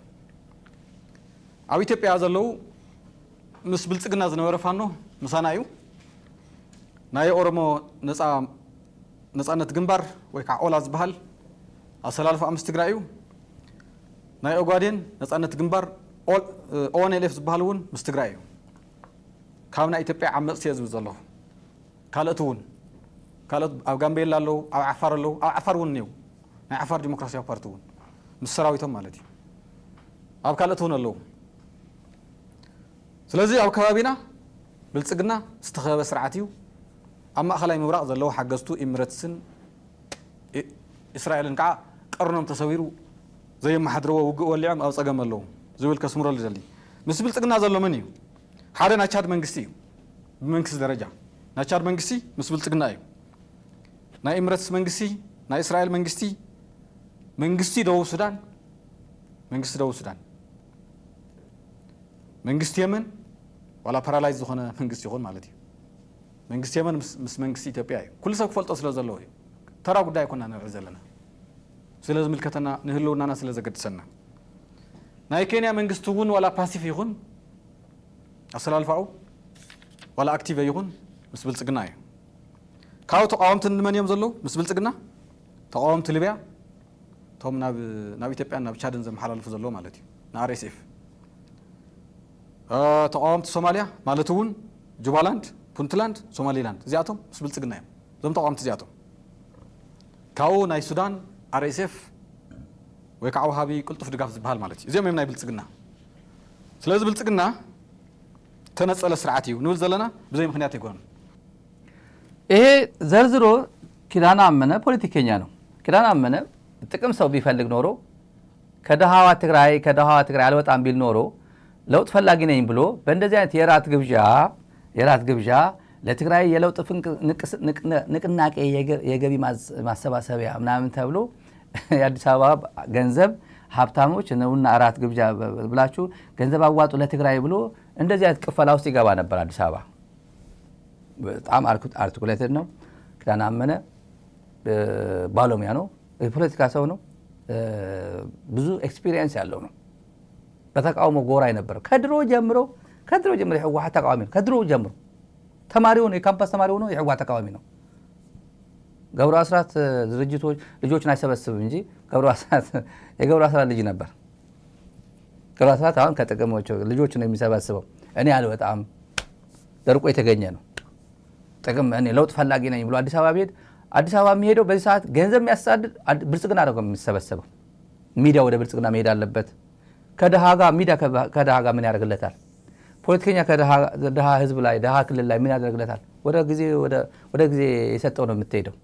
ኣብ ኢትዮጵያ ዘለው ምስ ብልጽግና ዝነበረ ፋኖ ምሳና እዩ። ናይ ኦሮሞ ነፃነት ግንባር ወይ ከዓ ኦላ ዝበሃል ኣሰላልፈኦም ምስ ትግራይ እዩ። ናይ ኦጋዴን ነፃነት ግንባር ኦንኤልኤፍ ዝበሃል እውን ምስ ትግራይ እዩ። ካብ ናይ ኢትዮጵያ ዓመፅቲ እየ ዝብል ዘለኹ። ካልኦት እውን ኣብ ጋምቤላ ኣለዉ፣ ኣብ ዓፋር ኣለዉ፣ ኣብ ዓፋር እውን እኒው ናይ ዓፋር ዲሞክራሲያዊ ፓርቲ እውን ምስ ሰራዊቶም ማለት እዩ። ኣብ ካልኦት እውን ኣለዉ። ስለዚ ኣብ ከባቢና ብልጽግና ዝተኸበበ ስርዓት እዩ። ኣብ ማእኸላይ ምብራቕ ዘለዉ ሓገዝቱ ኤሚሬትስን እስራኤልን ከዓ ቀርኖም ተሰቢሩ ዘየመሓድርዎ ውግእ ወሊዖም ኣብ ፀገም ኣለዉ ዝብል ከስምረሉ ዘሊ ምስ ብልጽግና ዘሎ መን እዩ? ሓደ ናይ ቻድ መንግስቲ እዩ። ብመንግስቲ ደረጃ ናይ ቻድ መንግስቲ ምስ ብልጽግና እዩ። ናይ ኤሚሬትስ መንግስቲ፣ ናይ እስራኤል መንግስቲ፣ መንግስቲ ደቡብ ሱዳን፣ መንግስቲ የመን ዋላ ፓራላይዝ ዝኾነ መንግስቲ ይኹን ማለት እዩ። መንግስቲ የመን ምስ መንግስቲ ኢትዮጵያ እዩ። ኩሉ ሰብ ክፈልጦ ስለ ዘለዎ እዩ። ተራ ጉዳይ ኮና ንርኢ ዘለና ስለ ዝምልከተና ንህልውናና ስለ ዘገድሰና። ናይ ኬንያ መንግስቲ እውን ዋላ ፓሲፍ ይኹን ኣሰላልፋኡ ዋላ ኣክቲቭ ይኹን ምስ ብልጽግና እዩ። ካብኡ ተቃወምቲ ንመን እዮም ዘለዉ ምስ ብልጽግና? ተቃወምቲ ሊብያ እቶም ናብ ኢትዮጵያን ናብ ቻድን ዘመሓላልፉ ዘለዎ ማለት እዩ ንአርኤስኤፍ። ተቃወምቲ ሶማሊያ ማለት እውን ጁባላንድ፣ ፑንትላንድ፣ ሶማሊላንድ እዚኣቶም ምስ ብልጽግና እዮም። እዞም ተቃወምቲ እዚኣቶም ካብኡ ናይ ሱዳን አርኤስኤፍ ወይ ከዓ ወሃቢ ቅልጡፍ ድጋፍ ዝበሃል ማለት እዩ። እዚኦም እዮም ናይ ብልጽግና። ስለዚ ብልጽግና ተነፀለ ስርዓት እዩ ንብል ዘለና ብዘይ ምክንያት ይኮን። ይሄ ዘርዝሮ ኪዳነ አመነ ፖለቲከኛ ነው። ኪዳነ አመነ ጥቅም ሰው ቢፈልግ ኖሮ ከደሃዋ ትግራይ አልወጣም ቢል ኖሮ ለውጥ ፈላጊ ነኝ ብሎ በእንደዚህ አይነት የራት ግብዣ ለትግራይ የለውጥ ንቅናቄ የገቢ ማሰባሰቢያ ምናምን ተብሎ የአዲስ አበባ ገንዘብ ሀብታሞች ነውና አራት ግብዣ ብላችሁ ገንዘብ አዋጡ ለትግራይ ብሎ እንደዚህ አይነት ቅፈላ ውስጥ ይገባ ነበር አዲስ አበባ። በጣም አርቲኩሌትድ ነው። ኪዳነ አመነ ባለሙያ ነው፣ የፖለቲካ ሰው ነው፣ ብዙ ኤክስፒሪየንስ ያለው ነው። በተቃውሞ ጎራ የነበረው ከድሮ ጀምሮ የህወሓት ተቃዋሚ ነው። ከድሮ ጀምሮ ተማሪው ነው፣ የካምፓስ ተማሪው ነው፣ የህወሓት ተቃዋሚ ነው። ገብሩ አስራት ድርጅቶች ልጆችን አይሰበስብም እንጂ የገብሩ አስራት ልጅ ነበር። ገብሩ አስራት አሁን ከጥቅሞች ልጆች ነው የሚሰበስበው። እኔ አልወጣም ደርቆ የተገኘ ነው ጥቅም። እኔ ለውጥ ፈላጊ ነኝ ብሎ አዲስ አበባ ቢሄድ አዲስ አበባ የሚሄደው በዚህ ሰዓት ገንዘብ የሚያሳድድ ብልጽግና ነው የሚሰበሰበው። ሚዲያ ወደ ብልጽግና መሄድ አለበት። ከድሃ ጋር ሚዲያ ከድሃ ጋር ምን ያደርግለታል? ፖለቲከኛ ከድሃ ህዝብ ላይ ድሃ ክልል ላይ ምን ያደርግለታል? ወደ ጊዜ የሰጠው ነው የምትሄደው።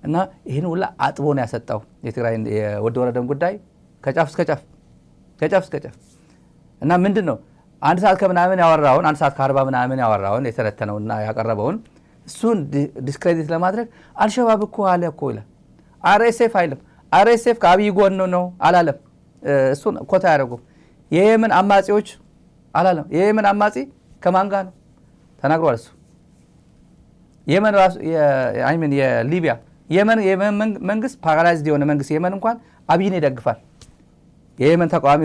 እና ይህን ሁላ አጥቦ ነው ያሰጣው የትግራይ የወደ ወረደን ጉዳይ ከጫፍ እስከ ጫፍ። እና ምንድን ነው አንድ ሰዓት ከምናምን ያወራውን አንድ ሰዓት ከ40 ምናምን ያወራውን የተረተነውና ያቀረበውን እሱን ዲስክሬዲት ለማድረግ አልሸባብ እኮ አለ እኮ ይላል። አርኤስኤፍ አይልም። አርኤስኤፍ ከአብይ ጎን ነው አላለም። እሱን ኮታ ያደረጉ የየመን አማጺዎች አላለም። የየመን አማጺ ከማን ጋር ነው ተናግሯል። እሱ የመን ራሱ የሊቢያ የመን መንግስት ፓራላይዝድ የሆነ መንግስት የመን እንኳን አብይን ይደግፋል። የየመን ተቃዋሚ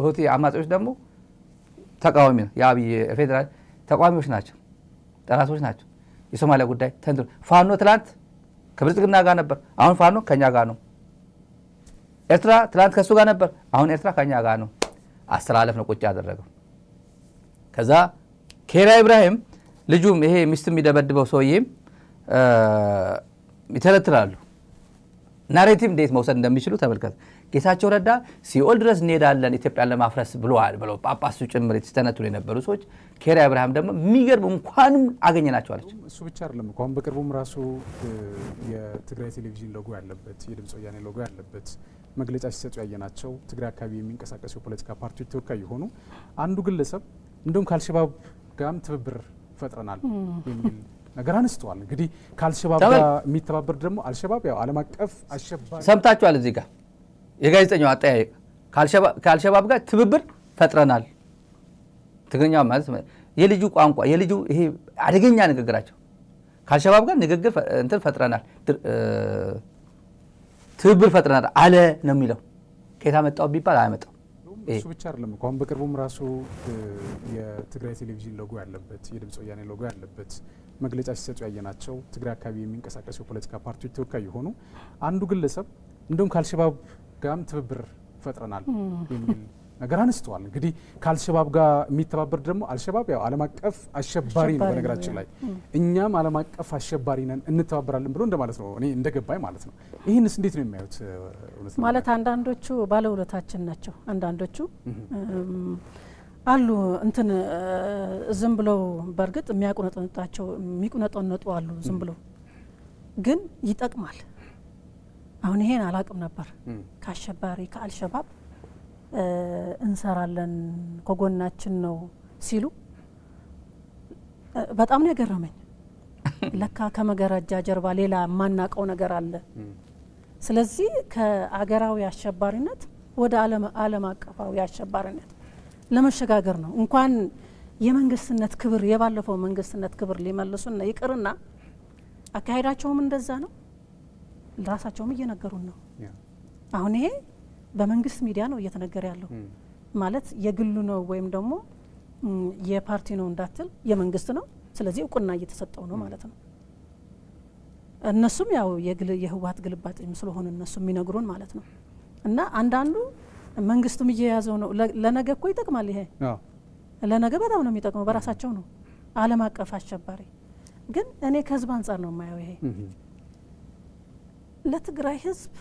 ሁቲ አማጺዎች ደግሞ ተቃዋሚ ነው። የአብይ ፌዴራል ተቃዋሚዎች ናቸው፣ ጠላቶች ናቸው። የሶማሊያ ጉዳይ ተንትኖ ፋኖ ትላንት ከብልጽግና ጋር ነበር፣ አሁን ፋኖ ከኛ ጋር ነው። ኤርትራ ትላንት ከሱ ጋር ነበር፣ አሁን ኤርትራ ከኛ ጋር ነው። አስተላለፍ ነው ቁጭ ያደረገው። ከዛ ኬሪያ ኢብራሂም ልጁም ይሄ ሚስት የሚደበድበው ሰውዬም ይተለትላሉ። ናሬቲቭ እንዴት መውሰድ እንደሚችሉ ተመልከት። ጌታቸው ረዳ ሲኦል ድረስ እንሄዳለን ኢትዮጵያን ለማፍረስ ብለዋል ብለው ጳጳሱ ጭምር የተስተነትሉ የነበሩ ሰዎች፣ ኬሪያ ኢብራሂም ደግሞ የሚገርም እንኳንም አገኘናቸው አለች። እሱ ብቻ አይደለም እኮ አሁን በቅርቡም ራሱ የትግራይ ቴሌቪዥን ሎጎ ያለበት የድምፅ ወያኔ ሎጎ ያለበት መግለጫ ሲሰጡ ያየናቸው ትግራይ አካባቢ የሚንቀሳቀሱ የፖለቲካ ፓርቲዎች ተወካይ የሆኑ አንዱ ግለሰብ እንደውም ከአልሸባብ ጋርም ትብብር ፈጥረናል የሚል ነገር አንስተዋል። እንግዲህ ከአልሸባብ ጋር የሚተባበር ደግሞ አልሸባብ ያው ዓለም አቀፍ አሸባሪ ሰምታችኋል። እዚህ ጋር የጋዜጠኛው አጠያየቅ ከአልሸባብ ጋር ትብብር ፈጥረናል። ትግርኛ ማለት የልጁ ቋንቋ የልጁ ይሄ አደገኛ ንግግራቸው ከአልሸባብ ጋር ንግግር እንትን ፈጥረናል ትብብር ፈጥረናል አለ ነው የሚለው። ከየት አመጣው ቢባል አያመጣው። እሱ ብቻ አይደለም እኮ አሁን በቅርቡም ራሱ የትግራይ ቴሌቪዥን ሎጎ ያለበት የድምፅ ወያኔ ሎጎ ያለበት መግለጫ ሲሰጡ ያየናቸው ትግራይ አካባቢ የሚንቀሳቀሱ የፖለቲካ ፓርቲዎች ተወካይ የሆኑ አንዱ ግለሰብ እንደውም ከአልሸባብ ጋርም ትብብር ፈጥረናል የሚል ነገር አንስተዋል። እንግዲህ ከአልሸባብ ጋር የሚተባበር ደግሞ አልሸባብ ያው ዓለም አቀፍ አሸባሪ ነው። በነገራችን ላይ እኛም ዓለም አቀፍ አሸባሪ ነን እንተባበራለን ብሎ እንደማለት ነው፣ እኔ እንደገባኝ ማለት ነው። ይህንስ እንዴት ነው የሚያዩት? ማለት አንዳንዶቹ ባለውለታችን ናቸው፣ አንዳንዶቹ አሉ እንትን ዝም ብለው በእርግጥ የሚቁነጠነጡ አሉ። ዝም ብለው ግን ይጠቅማል። አሁን ይሄን አላቅም ነበር። ከአሸባሪ ከአልሸባብ እንሰራለን ከጎናችን ነው ሲሉ በጣም ነው የገረመኝ። ለካ ከመጋረጃ ጀርባ ሌላ የማናቀው ነገር አለ። ስለዚህ ከአገራዊ አሸባሪነት ወደ ዓለም አቀፋዊ አሸባሪነት ለመሸጋገር ነው። እንኳን የመንግስትነት ክብር የባለፈው መንግስትነት ክብር ሊመልሱና ይቅርና አካሄዳቸውም እንደዛ ነው። ራሳቸውም እየነገሩን ነው። አሁን ይሄ በመንግስት ሚዲያ ነው እየተነገረ ያለው። ማለት የግሉ ነው ወይም ደግሞ የፓርቲ ነው እንዳትል የመንግስት ነው። ስለዚህ እውቅና እየተሰጠው ነው ማለት ነው። እነሱም ያው የህወሓት ግልባጭ ስለሆነ እነሱ የሚነግሩን ማለት ነው። እና አንዳንዱ መንግስትም እየያዘው ነው። ለነገ እኮ ይጠቅማል። ይሄ ለነገ በጣም ነው የሚጠቅመው። በራሳቸው ነው ዓለም አቀፍ አሸባሪ። ግን እኔ ከህዝብ አንጻር ነው የማየው። ይሄ ለትግራይ ህዝብ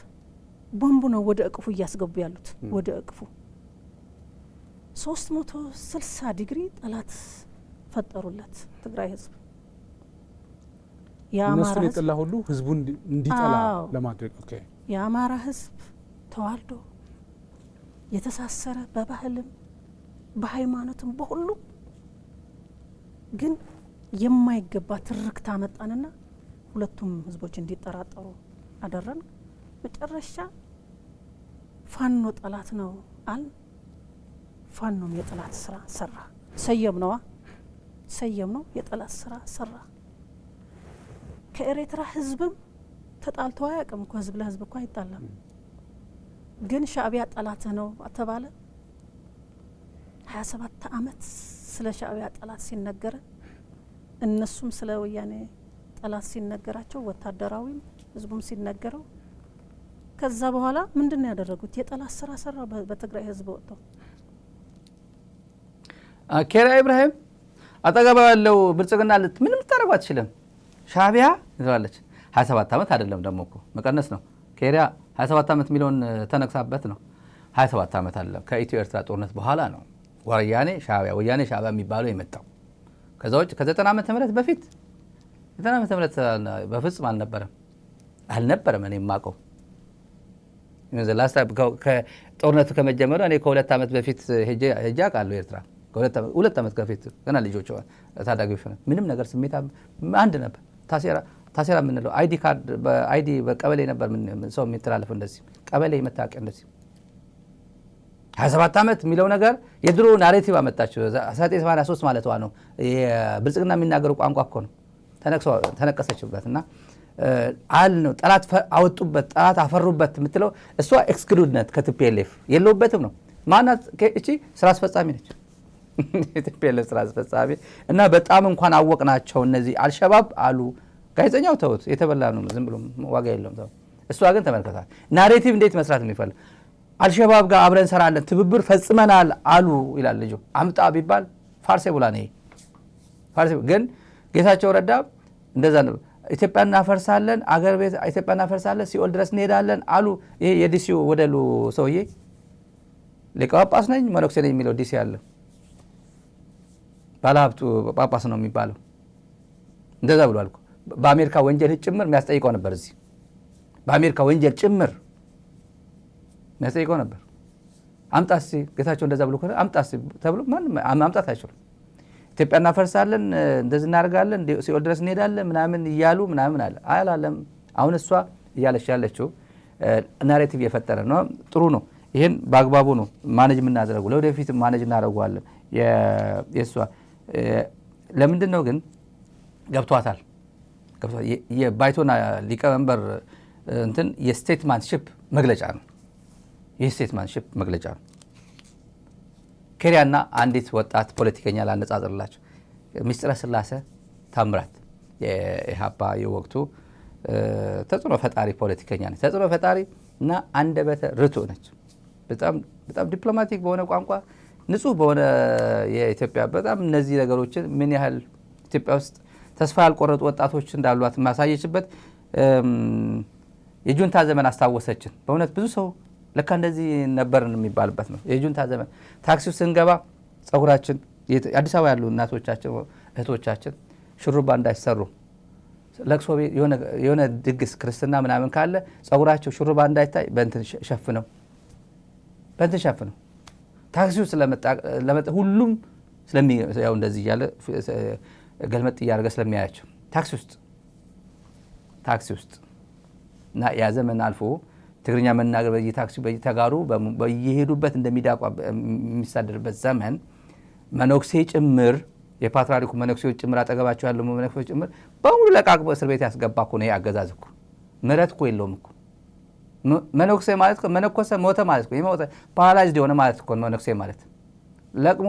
ቦምቡ ነው ወደ እቅፉ እያስገቡ ያሉት። ወደ እቅፉ 360 ዲግሪ ጠላት ፈጠሩለት ትግራይ ህዝብ። የአማራ ህዝብ የጠላ ሁሉ ህዝቡን እንዲጠላ ለማድረግ የአማራ ህዝብ ተዋልዶ የተሳሰረ በባህልም በሃይማኖትም በሁሉ ግን የማይገባ ትርክት አመጣንና ሁለቱም ህዝቦች እንዲጠራጠሩ አደረን። መጨረሻ ፋኖ ጠላት ነው አል ፋኖም የጠላት ስራ ሰራ። ሰየም ነው የጠላት ስራ ሰራ። ከኤርትራ ህዝብም ተጣልቶ አያውቅም እኮ ህዝብ ለህዝብ እኮ አይጣላም። ግን ሻዕቢያ ጠላት ነው ተባለ። 27 አመት ስለ ሻዕቢያ ጠላት ሲነገር እነሱም ስለ ወያኔ ጠላት ሲነገራቸው ወታደራዊም ህዝቡም ሲነገረው ከዛ በኋላ ምንድነው ያደረጉት? የጠላት ስራ ሰራ በትግራይ ህዝብ ወጥተው። ኬሪያ ኢብራሂም አጠገባ ያለው ብልጽግና ምንም ልታረጉ አትችልም። ሻዕቢያ ይዘዋለች 27 አመት አይደለም ደግሞ እኮ መቀነስ ነው። ኬሪያ 27 አመት ሚሊዮን ተነክሳበት ነው። 27 አመት አይደለም። ከኢትዮ ኤርትራ ጦርነት በኋላ ነው ወያኔ ሻዕቢያ የሚባለው የመጣው። ከዛ ውጭ ከ90 ዓመተ ምህረት በፊት 90 ዓመተ ምህረት በፍጹም አልነበረም። እኔ የማውቀው ጦርነቱ ከመጀመሩ እኔ ከ2 ዓመት በፊት ሄጄ አውቃለሁ ኤርትራ። ከ2 ዓመት በፊት ገና ልጆች ታዳጊዎች ሆነ ምንም ነገር ስሜት አንድ ነበር። ታሴራ የምንለው አይዲ ካርድ በአይዲ በቀበሌ ነበር ሰው የሚተላለፈው። እንደዚህ ቀበሌ መታወቂያ እንደዚህ 27 ዓመት የሚለው ነገር የድሮ ናሬቲቭ አመጣችው። 1983 ማለቷ ነው። የብልጽግና የሚናገሩ ቋንቋ እኮ ነው። ተነቀሰችበት እና አል ነው ጠላት አወጡበት፣ ጠላት አፈሩበት የምትለው እሷ ኤክስክሉድነት ከቲፒኤልኤፍ የለውበትም ነው። ማናት እቺ? ስራ አስፈጻሚ ነች። የቲፒኤልኤፍ ስራ አስፈጻሚ እና በጣም እንኳን አወቅናቸው እነዚህ አልሸባብ አሉ። ጋዜጠኛው ተውት፣ የተበላ ነው፣ ዝም ብሎ ዋጋ የለውም ተው። እሷ ግን ተመልከታል ናሬቲቭ እንዴት መስራት የሚፈልግ አልሸባብ ጋር አብረን ሰራለን፣ ትብብር ፈጽመናል አሉ ይላል ልጁ። አምጣ ቢባል ፋርሴ ቡላ ነው። ፋርሴ ግን ጌታቸው ረዳ እንደዛ ነው። ኢትዮጵያ እናፈርሳለን፣ አገር ቤት ኢትዮጵያ እናፈርሳለን፣ ሲኦል ድረስ እንሄዳለን አሉ። ይሄ የዲሲው ወደሉ ሰውዬ ሊቀ ጳጳስ ነኝ መነኩሴ ነኝ የሚለው ዲሲ ያለ ባለሀብቱ ጳጳስ ነው የሚባለው። እንደዛ ብሏል እኮ። በአሜሪካ ወንጀል ጭምር የሚያስጠይቀው ነበር። እዚህ በአሜሪካ ወንጀል ጭምር የሚያስጠይቀው ነበር። አምጣስ ጌታቸው እንደዛ ብሎ አምጣስ ተብሎ ማንም ማምጣት አይችልም። ኢትዮጵያ እናፈርሳለን፣ እንደዚህ እናደርጋለን፣ ሲኦል ድረስ እንሄዳለን ምናምን እያሉ ምናምን አላለም። አሁን እሷ እያለች ያለችው ናሬቲቭ የፈጠረ ነው። ጥሩ ነው። ይሄን በአግባቡ ነው ማኔጅ የምናደርገው። ለወደፊት ማኔጅ እናደርገዋለን። የእሷ ለምንድን ነው ግን ገብቷታል። የባይቶና ሊቀመንበር እንትን የስቴትማንሽፕ መግለጫ ነው። የስቴትማንሽፕ መግለጫ ነው። ኬሪያና አንዲት ወጣት ፖለቲከኛ ላነጻጽርላቸው። ምስጢረ ስላሴ ታምራት የኢህአፓ የወቅቱ ተጽዕኖ ፈጣሪ ፖለቲከኛ ነች። ተጽዕኖ ፈጣሪ እና አንደበተ ርቱዕ ነች። በጣም ዲፕሎማቲክ በሆነ ቋንቋ ንጹህ በሆነ የኢትዮጵያ በጣም እነዚህ ነገሮችን ምን ያህል ኢትዮጵያ ውስጥ ተስፋ ያልቆረጡ ወጣቶች እንዳሏት ማሳየችበት የጁንታ ዘመን አስታወሰችን። በእውነት ብዙ ሰው ለካ እንደዚህ ነበርን የሚባልበት ነው። የጁንታ ዘመን ታክሲው ስንገባ ጸጉራችን አዲስ አበባ ያሉ እናቶቻችን እህቶቻችን ሹሩባ እንዳይሰሩ ለቅሶ ቤት የሆነ ድግስ ክርስትና ምናምን ካለ ጸጉራቸው ሹሩባ እንዳይታይ በእንትን ሸፍነው ታክሲው ስለመጣ ሁሉም ያው እንደዚህ እያለ ገልመጥ እያደረገ ስለሚያያቸው ታክሲ ውስጥ እና ያ ዘመን አልፎ ትግርኛ መናገር በየታክሲ በየተጋሩ በየሄዱበት እንደሚዳቋ የሚሳደርበት ዘመን መነኩሴ ጭምር የፓትርያርኩ መነኩሴዎች ጭምር አጠገባቸው ያለው መነኩሴዎች ጭምር በሙሉ ለቃቅቦ እስር ቤት ያስገባ እኮ ነው። አገዛዝ እኮ ምሕረት እኮ የለውም እኮ። መነኩሴ ማለት እኮ መነኮሰ ሞተ ማለት እኮ የሞተ ፓራላይዝድ የሆነ ማለት እኮ መነኩሴ ማለት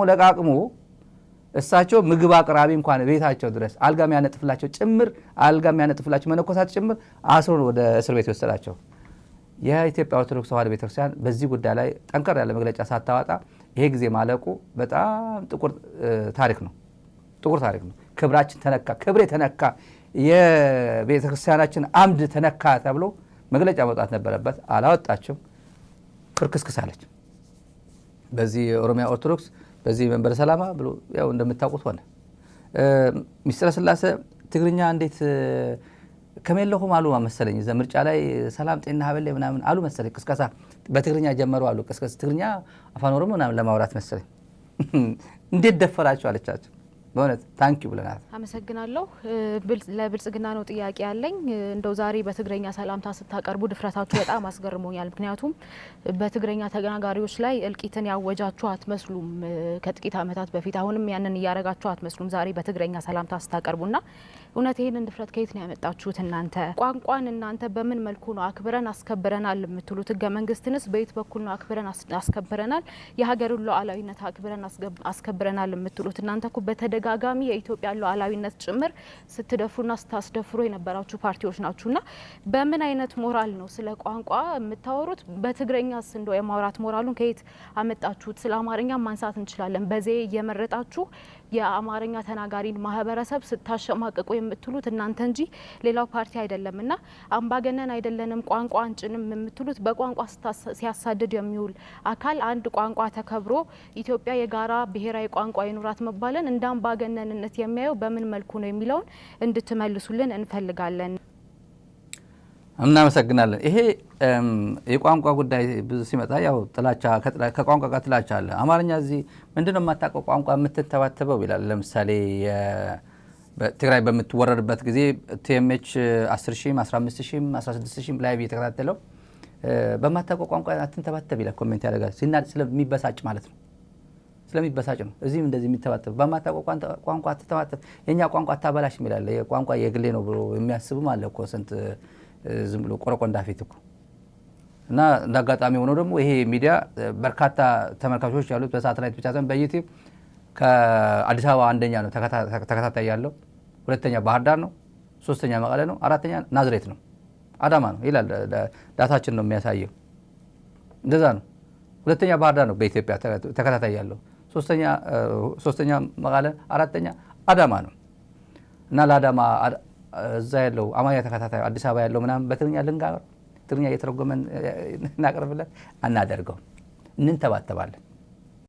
ለቃቅሞ እሳቸው ምግብ አቅራቢ እንኳን ቤታቸው ድረስ አልጋ የሚያነጥፍላቸው መነኮሳት ጭምር አስሮ ወደ እስር ቤት የወሰዳቸው። የኢትዮጵያ ኦርቶዶክስ ተዋሕዶ ቤተክርስቲያን በዚህ ጉዳይ ላይ ጠንከር ያለ መግለጫ ሳታወጣ ይሄ ጊዜ ማለቁ በጣም ጥቁር ታሪክ ነው። ክብራችን ተነካ፣ ክብሬ ተነካ፣ የቤተክርስቲያናችን አምድ ተነካ ተብሎ መግለጫ መውጣት ነበረበት። አላወጣችም። ፍርክስክስ አለች። በዚህ የኦሮሚያ ኦርቶዶክስ በዚህ መንበረ ሰላማ ብሎ ያው እንደምታውቁት ሆነ። ምስጢረ ስላሴ ትግርኛ እንዴት ከመለሁም አሉ መሰለኝ። ምርጫ ላይ ሰላም ጤና ሀበል ምናምን አሉ መሰለኝ። ቅስቀሳ በትግርኛ ጀመሩ አሉ። ቅስቀሳ ትግርኛ አፋን ኦሮሞ ምናምን ለማውራት መሰለኝ። እንዴት ደፈራቸው አለቻቸው። በእውነት ታንኪዩ ብለናል። አመሰግናለሁ። ለብልጽግና ነው ጥያቄ ያለኝ። እንደው ዛሬ በትግረኛ ሰላምታ ስታቀርቡ ድፍረታችሁ በጣም አስገርሞኛል። ምክንያቱም በትግረኛ ተናጋሪዎች ላይ እልቂትን ያወጃችሁ አትመስሉም ከጥቂት ዓመታት በፊት። አሁንም ያንን እያረጋችሁ አትመስሉም ዛሬ በትግረኛ ሰላምታ ስታቀርቡና እውነት ይህንን ድፍረት ከየት ነው ያመጣችሁት እናንተ? ቋንቋን እናንተ በምን መልኩ ነው አክብረን አስከብረናል የምትሉት? ህገ መንግስትንስ በየት በኩል ነው አክብረን አስከብረናል? የሀገርን ሉዓላዊነት አክብረን አስከብረናል የምትሉት? እናንተ እኮ በተደጋጋሚ የኢትዮጵያ ሉዓላዊነት ጭምር ስትደፍሩና ስታስደፍሩ የነበራችሁ ፓርቲዎች ናችሁና በምን አይነት ሞራል ነው ስለ ቋንቋ የምታወሩት? በትግረኛስ እንደው የማውራት ሞራሉን ከየት አመጣችሁት? ስለ አማርኛ ማንሳት እንችላለን። በዜ እየመረጣችሁ የአማርኛ ተናጋሪን ማህበረሰብ ስታሸማቅቁ የምትሉት እናንተ እንጂ ሌላው ፓርቲ አይደለም። እና አምባገነን አይደለንም ቋንቋ አንጭንም የምትሉት በቋንቋ ሲያሳድድ የሚውል አካል አንድ ቋንቋ ተከብሮ ኢትዮጵያ የጋራ ብሔራዊ ቋንቋ ይኑራት መባለን እንደ አምባገነንነት የሚያየው በምን መልኩ ነው የሚለውን እንድትመልሱልን እንፈልጋለን። እናመሰግናለን። ይሄ የቋንቋ ጉዳይ ብዙ ሲመጣ ያው ጥላቻ ከቋንቋ ጋር ጥላቻ አለ። አማርኛ እዚህ ምንድነው የማታውቀው ቋንቋ የምትተባተበው ይላል። ለምሳሌ በትግራይ በምትወረድበት ጊዜ ቲኤምኤች 10,000 15,000 16,000 ላይ እየተከታተለው በማታውቀው ቋንቋ አትንተባተብ ይላል። ኮሜንት ያደርጋል ስለሚበሳጭ ማለት ነው። ስለሚበሳጭ ነው። እዚህም እንደዚህ የሚተባተብ በማታውቀው ቋንቋ አትተባተብ፣ የኛ ቋንቋ አታበላሽ ይላል። የቋንቋ የግሌ ነው ብሎ የሚያስብም አለ እኮ ስንት ዝም ብሎ ቆረቆንዳ ፊት እኮ። እና እንዳጋጣሚ ሆኖ ደግሞ ይሄ ሚዲያ በርካታ ተመልካቾች ያሉት በሳተላይት ብቻ ሳይሆን በዩቲዩብ ከአዲስ አበባ አንደኛ ነው ተከታታይ ያለው፣ ሁለተኛ ባህር ዳር ነው፣ ሶስተኛ መቀለ ነው፣ አራተኛ ናዝሬት ነው፣ አዳማ ነው ይላል ዳታችን ነው የሚያሳየው። እንደዛ ነው። ሁለተኛ ባህር ዳር ነው በኢትዮጵያ ተከታታይ ያለው፣ ሶስተኛ መቀለ፣ አራተኛ አዳማ ነው። እና ለአዳማ እዛ ያለው አማርኛ ተከታታይ አዲስ አበባ ያለው ምናምን በትግርኛ ልንጋር ትግርኛ እየተረጎመን እናቀርብለት አናደርገው፣ እንንተባተባለን።